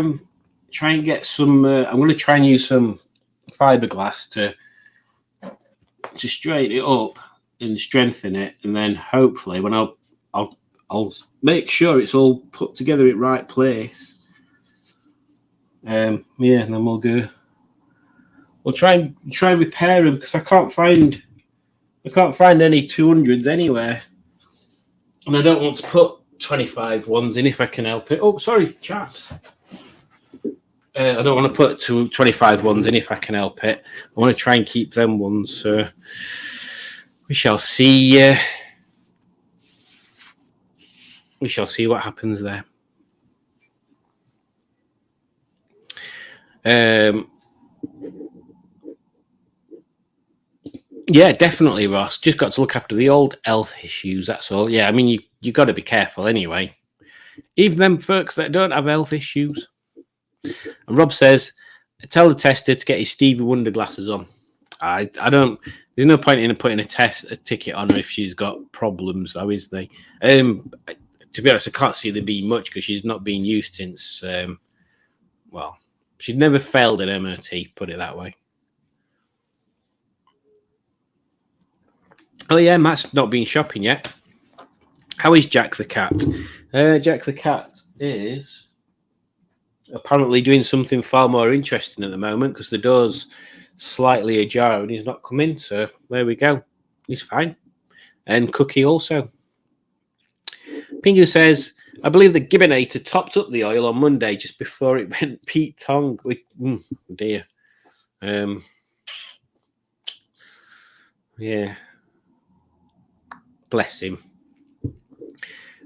and get some. I'm going to try and use some fiberglass to straighten it up and strengthen it, and then hopefully when I'll make sure it's all put together in the right place. And then we'll go. We'll try and repair them because I can't find any 200s anywhere, and I don't want to put 25 ones in if I can help it. Oh, sorry, chaps. I don't want to put 25 ones in if I can help it. I want to try and keep them ones. So we shall see. We shall see what happens there. Yeah, definitely, Ross. Just got to look after the old health issues. That's all. Yeah, I mean, you got to be careful anyway. Even them folks that don't have health issues. And Rob says, tell the tester to get his Stevie Wonder glasses on. I don't. There's no point in putting a ticket on her if she's got problems, though, is there? To be honest, I can't see there being much because she's not been used since. Well, she's never failed an MOT. Put it that way. Oh yeah, Matt's not been shopping yet. How is Jack the cat? Jack the cat is apparently doing something far more interesting at the moment because the door's slightly ajar and he's not come in. So there we go. He's fine. And Cookie also. Pingu says, I believe the Gibbinator topped up the oil on Monday just before it went Pete Tong. Dear. Yeah. Bless him.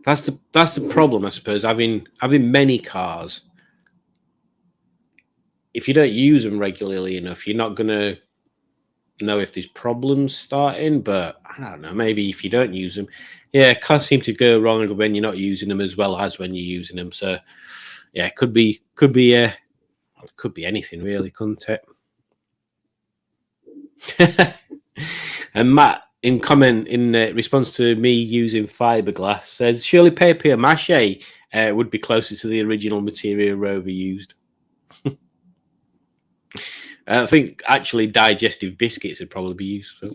That's the problem, I suppose. Having many cars, if you don't use them regularly enough, you're not gonna know if there's problems starting. But I don't know. Maybe if you don't use them, yeah, cars seem to go wrong when you're not using them as well as when you're using them. So yeah, it could be anything really, couldn't it? And Matt, in response to me using fiberglass, says surely papier mâché would be closer to the original material Rover used. I think actually digestive biscuits would probably be useful.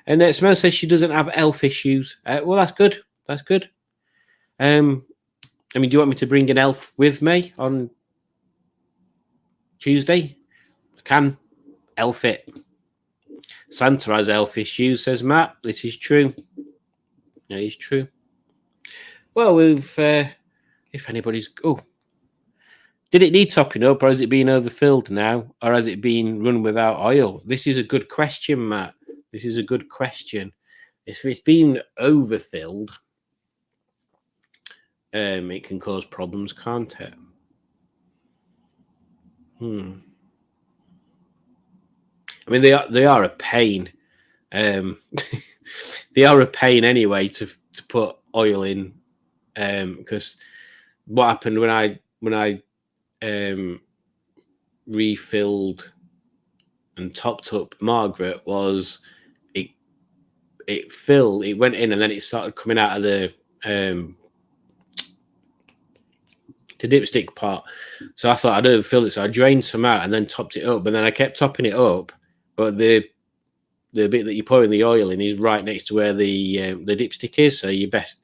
And Smell says she doesn't have health issues. Well, that's good. That's good. I mean, do you want me to bring an elf with me on Tuesday? I can elf it. Santa has health issues, says Matt. This is true. Yeah, it's true. Well, if anybody's... Oh. Did it need topping up, or has it been overfilled now, or has it been run without oil? This is a good question, Matt. This is a good question. If it's been overfilled, it can cause problems, can't it? I mean, they are a pain. They are a pain anyway to put oil in, because what happened when I refilled and topped up Margaret was it filled, it went in and then it started coming out of the dipstick part. So I thought I'd overfilled it, so I drained some out and then topped it up, but then I kept topping it up, but the bit that you're pouring the oil in is right next to where the dipstick is, so you're best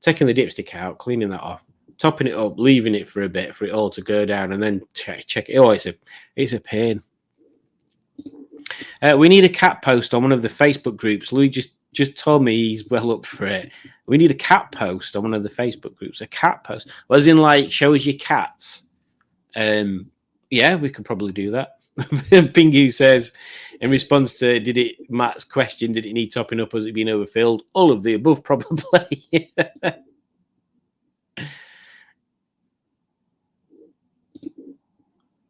taking the dipstick out, cleaning that off, topping it up, leaving it for a bit for it all to go down, and then check it. Oh, it's a pain. We need a cat post on one of the Facebook groups. Louis just told me he's well up for it. We need a cat post on one of the Facebook groups. A cat post, well, as in like show us your cats. Yeah, we could probably do that. Pingu says, in response to Matt's question, did it need topping up? Has it been overfilled? All of the above, probably.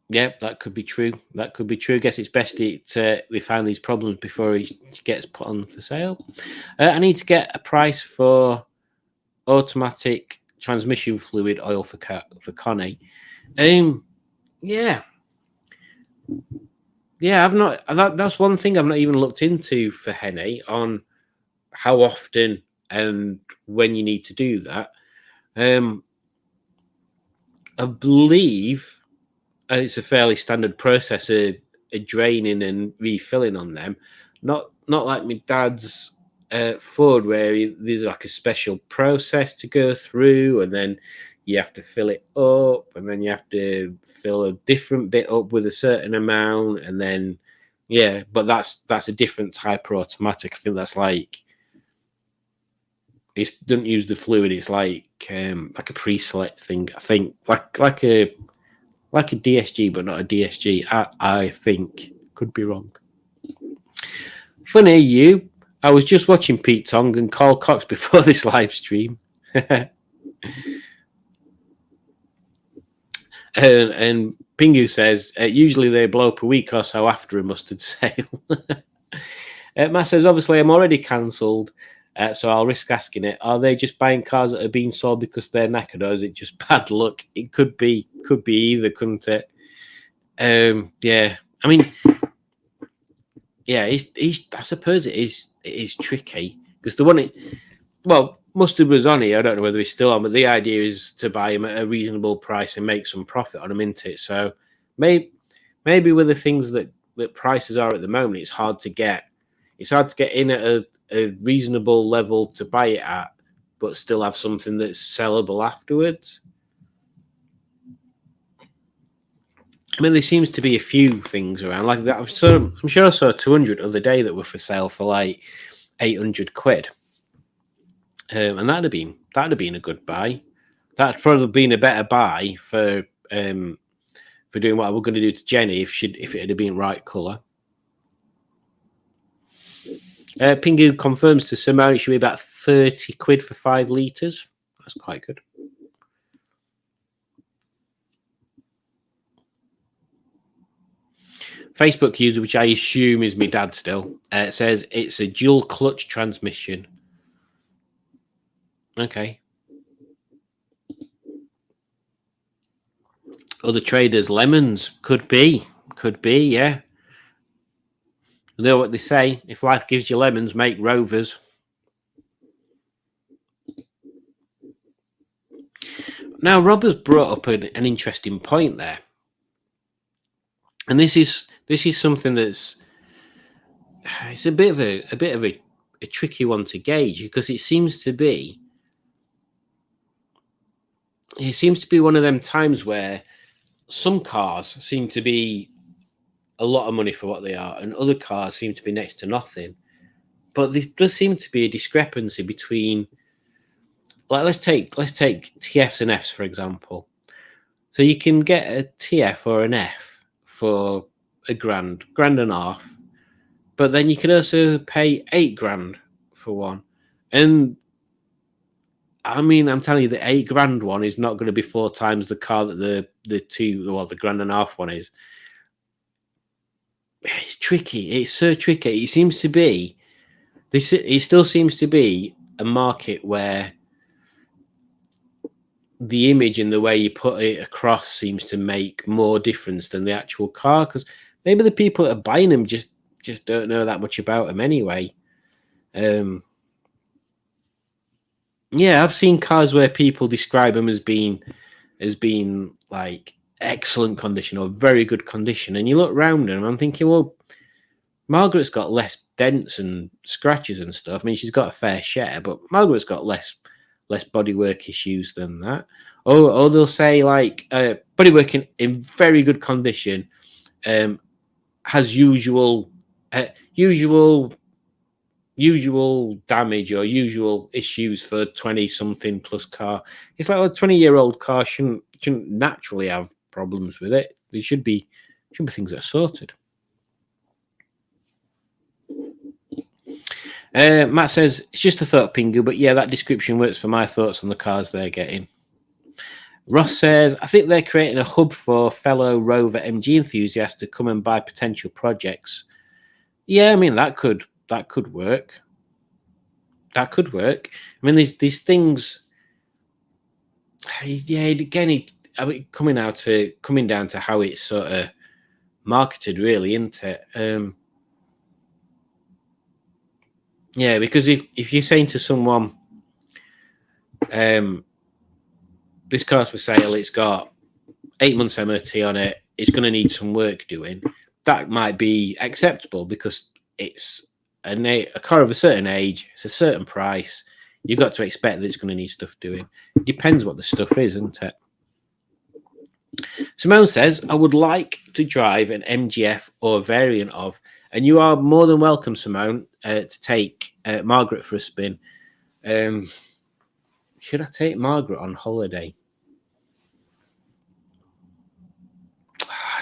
Yeah, that could be true. That could be true. I guess it's best we find these problems before he gets put on for sale. I need to get a price for automatic transmission fluid oil for Connie. Yeah, I've not. That's one thing I've not even looked into for Henny on how often and when you need to do that. I believe it's a fairly standard process of draining and refilling on them. Not like my dad's Ford, where there's like a special process to go through, and then you have to fill it up, and then you have to fill a different bit up with a certain amount, and then but that's a different type of automatic. I think that's like It doesn't use the fluid. It's like a pre-select thing. I think like a DSG, but not a DSG. I think, could be wrong. Funny you. I was just watching Pete Tong and Carl Cox before this live stream. and Pingu says, usually they blow up a week or so after a mustard sale. Matt says, obviously I'm already cancelled, so I'll risk asking it. Are they just buying cars that are being sold because they're knackered, or is it just bad luck? It could be either, couldn't it? Yeah. I mean, yeah, I suppose it is tricky because the one, Mustard was on here. I don't know whether he's still on, but the idea is to buy him at a reasonable price and make some profit on him, isn't it? So maybe with the things that prices are at the moment, it's hard to get in at a reasonable level to buy it at, but still have something that's sellable afterwards. I mean, there seems to be a few things around like that. I'm sure I saw 200 the other day that were for sale for like 800 quid. And that'd have been a good buy. That'd probably been a better buy for doing what I was going to do to Jenny if it had been right colour. Pingu confirms to Simone it should be about 30 quid for 5 litres. That's quite good. Facebook user, which I assume is my dad still, says it's a dual clutch transmission. Okay. Other traders, lemons, could be, yeah. You know what they say? If life gives you lemons, make rovers. Now, Rob has brought up an interesting point there, and this is something it's a bit of a tricky one to gauge because it seems to be one of them times where some cars seem to be a lot of money for what they are, and other cars seem to be next to nothing. But there does seem to be a discrepancy between, like, let's take TFs and Fs for example. So you can get a TF or an F for £1,000, £1,500, but then you can also pay £8,000 for one. And I mean, I'm telling you, the £8,000 one is not going to be 4 times the car that the £1,500 one is. It's tricky. It's so tricky. It seems to be this. It still seems to be a market where the image and the way you put it across seems to make more difference than the actual car, because maybe the people that are buying them just don't know that much about them anyway. Yeah, I've seen cars where people describe them as being like excellent condition or very good condition, and you look around them, I'm thinking, well, Margaret's got less dents and scratches and stuff. I mean, she's got a fair share, but Margaret's got less bodywork issues than that. Or they'll say like bodywork in very good condition, has usual damage or usual issues for 20-something plus car. It's like a 20-year-old car shouldn't naturally have problems with it. There should be things that are sorted. Matt says, it's just a thought, Pingu, but yeah, that description works for my thoughts on the cars they're getting. Ross says, I think they're creating a hub for fellow Rover MG enthusiasts to come and buy potential projects. Yeah, I mean, that could work. That could work. I mean, these things. Yeah, again, coming down to how it's sort of marketed, really, isn't it? Yeah, because if you're saying to someone, this car's for sale, it's got 8 months MOT on it, it's going to need some work doing, that might be acceptable because it's a car of a certain age, it's a certain price, you've got to expect that it's going to need stuff doing. It depends what the stuff is, isn't it? Simone says, I would like to drive an MGF or a variant of, and you are more than welcome, Simone, to take Margaret for a spin. Should I take Margaret on holiday? I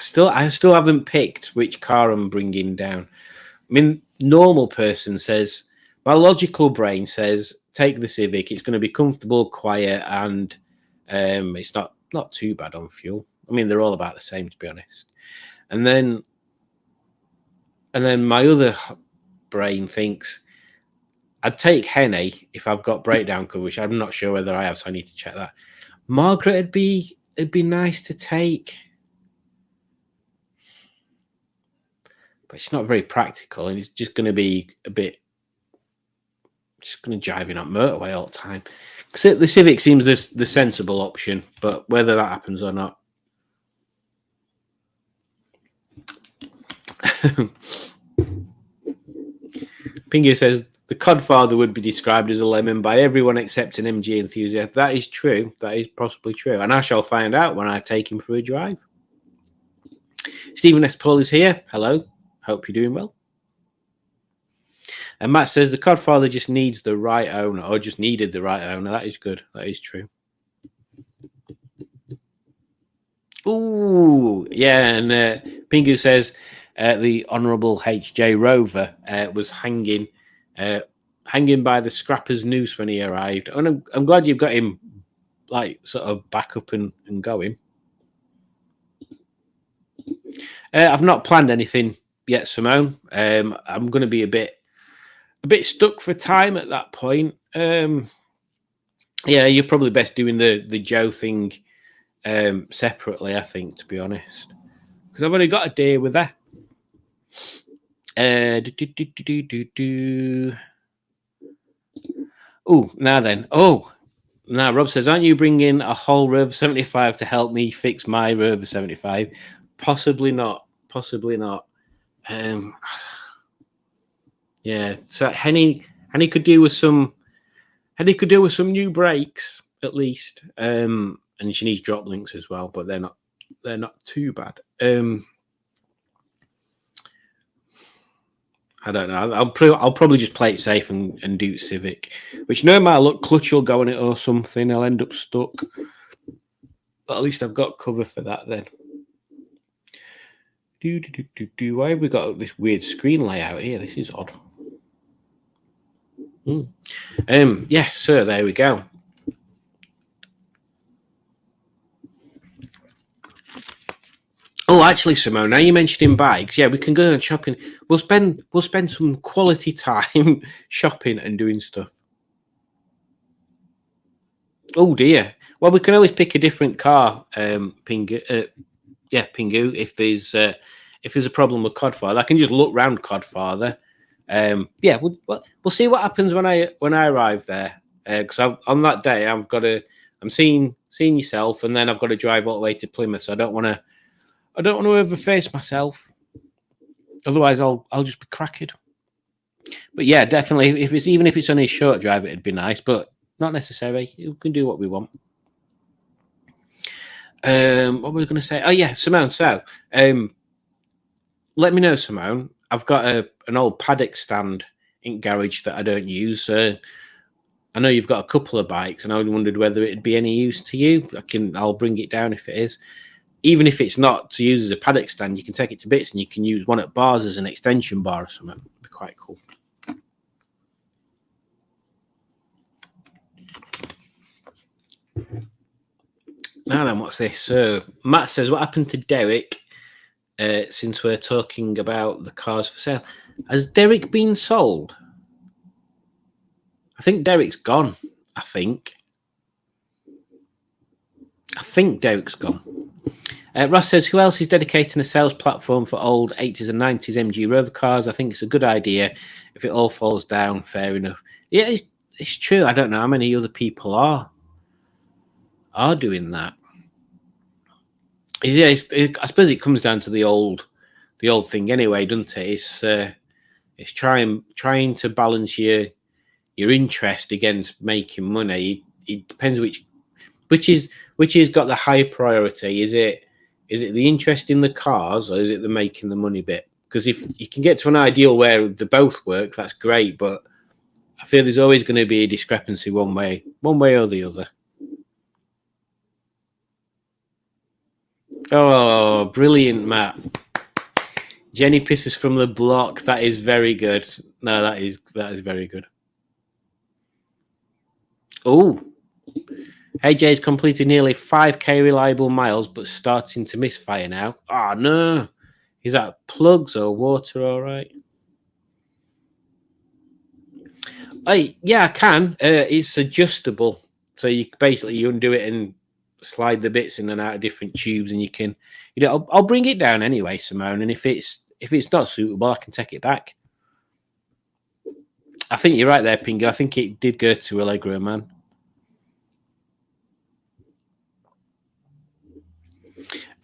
still haven't picked which car I'm bringing down. I mean, normal person says, my logical brain says, take the Civic. It's going to be comfortable, quiet, and it's not too bad on fuel. I mean, they're all about the same, to be honest. And then my other brain thinks, I'd take Henny if I've got breakdown coverage. I'm not sure whether I have, so I need to check that. Margaret, it'd be nice to take, but it's not very practical, and it's just going to be a bit. Just going to drive in on motorway all the time. Because the Civic seems the sensible option, but whether that happens or not. Pingu says the Codfather would be described as a lemon by everyone except an MG enthusiast. That is true. That is possibly true. And I shall find out when I take him for a drive. Stephen S. Paul is here. Hello. Hope you're doing well. And Matt says the Codfather just needs the right owner, or just needed the right owner. That is good. That is true. Ooh, yeah. And Pingu says the Honourable H.J. Rover was hanging by the scrapper's noose when he arrived. And I'm glad you've got him like sort of back up and going. I've not planned anything yet, Simone. I'm going to be a bit stuck for time at that point. Yeah, you're probably best doing the Joe thing separately, I think, to be honest, because I've only got a day with that. Oh, now then. Oh, now Rob says, aren't you bringing a whole Rover 75 to help me fix my Rover 75? Possibly not. Possibly not. Yeah. So Henny could do with some. Henny could do with some new brakes at least. And she needs drop links as well, but they're not too bad. I don't know. I'll probably just play it safe and do Civic, which no matter what, clutch will go on it or something. I'll end up stuck. But at least I've got cover for that then. Why have we got this weird screen layout here? This is odd. Yeah, so there we go. Oh, actually, Simone, now you're mentioning bikes. Yeah, we can go and shopping. We'll spend some quality time shopping and doing stuff. Oh dear. Well, we can always pick a different car, Pingu. Pingu. If there's a problem with Codfather, I can just look round Codfather. Yeah, we'll see what happens when I arrive there. Because on that day I'm seeing yourself, and then I've got to drive all the way to Plymouth. So I don't want to overface myself. Otherwise, I'll just be cracked. But yeah, definitely. Even if it's only a short drive, it'd be nice, but not necessary. We can do what we want. What were we going to say? Oh yeah, Simone. So, let me know, Simone. I've got an old paddock stand in garage that I don't use. I know you've got a couple of bikes, and I wondered whether it'd be any use to you. I'll bring it down if it is. Even if it's not to use as a paddock stand, you can take it to bits and you can use one at bars as an extension bar or something. It'd be quite cool. Now then, what's this? So Matt says, what happened to Derek since we're talking about the cars for sale? Has Derek been sold? I think Derek's gone. I think Derek's gone. Ross says, who else is dedicating a sales platform for old 80s and 90s MG Rover cars? I think it's a good idea. If it all falls down, fair enough. Yeah, it's true. I don't know how many other people are doing that. Yeah, I suppose it comes down to the old thing anyway, doesn't it? It's trying to balance your interest against making money. It depends which is got the high priority. Is it the interest in the cars, or is it the making the money bit? Because if you can get to an ideal where they both work, that's great. But I feel there's always going to be a discrepancy one way or the other. Oh, brilliant, Matt. Jenny pisses from the block. That is very good. No, that is very good. Oh, AJ's completed nearly 5k reliable miles, but starting to misfire now. Oh no, is that plugs or water? All right. Yeah, I can. It's adjustable, so you basically undo it and slide the bits in and out of different tubes, and you can, I'll bring it down anyway, Simone. And if it's not suitable, I can take it back. I think you're right there, Pingo. I think it did go to Allegro, man.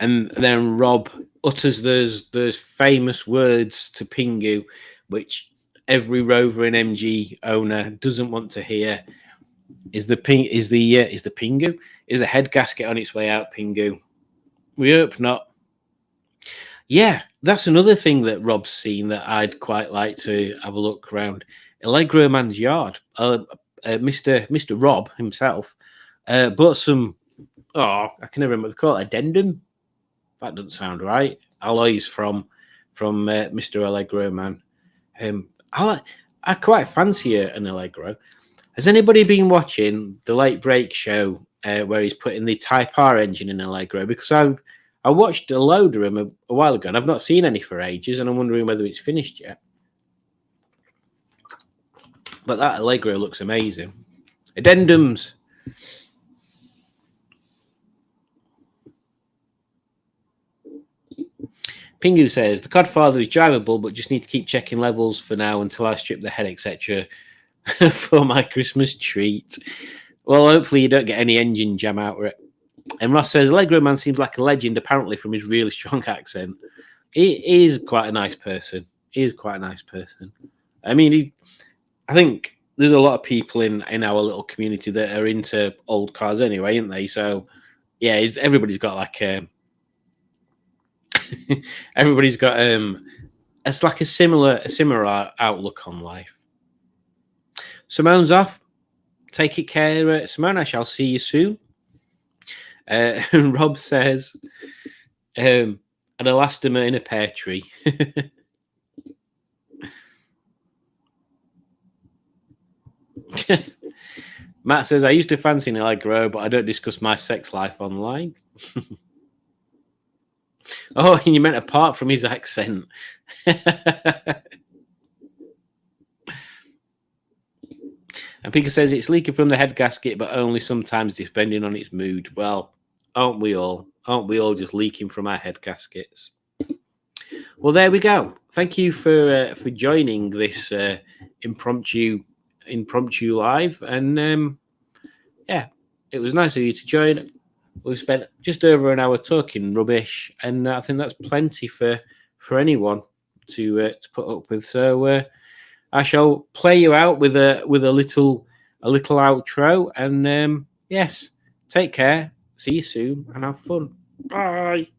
And then Rob utters those famous words to Pingu, which every Rover and MG owner doesn't want to hear. Is the Pingu? Is the head gasket on its way out, Pingu? We hope not. Yeah, that's another thing that Rob's seen that I'd quite like to have a look around. Allegro Man's yard. Mr. Rob himself bought some. Oh, I can never remember what they call it. Addendum. That doesn't sound right. Alloys from Mr. Allegro Man. I quite fancy an Allegro. Has anybody been watching the Late Break show where he's putting the Type R engine in Allegro? Because I watched a load of them a while ago, and I've not seen any for ages, and I'm wondering whether it's finished yet. But that Allegro looks amazing. Addendums. Pingu says, the Codfather is drivable, but just need to keep checking levels for now until I strip the head, etc. for my Christmas treat. Well, hopefully you don't get any engine jam out of it. And Ross says, Allegro Man seems like a legend, apparently, from his really strong accent. He is quite a nice person. I mean, I think there's a lot of people in our little community that are into old cars anyway, aren't they? So, yeah, everybody's got like everybody's got it's like a similar outlook on life. Simone's off. Take it care, Simone. I shall see you soon. And Rob says, an elastomer in a pear tree. Matt says, I used to fancy an Allegro, but I don't discuss my sex life online. Oh, you meant apart from his accent. And Pika says it's leaking from the head gasket, but only sometimes depending on its mood. Well, aren't we all? Aren't we all just leaking from our head gaskets? Well, there we go. Thank you for joining this impromptu live, and yeah, it was nice of you to join. We've spent just over an hour talking rubbish, and I think that's plenty for anyone to put up with. So I shall play you out with a little outro, and yes, take care. See you soon and have fun. Bye.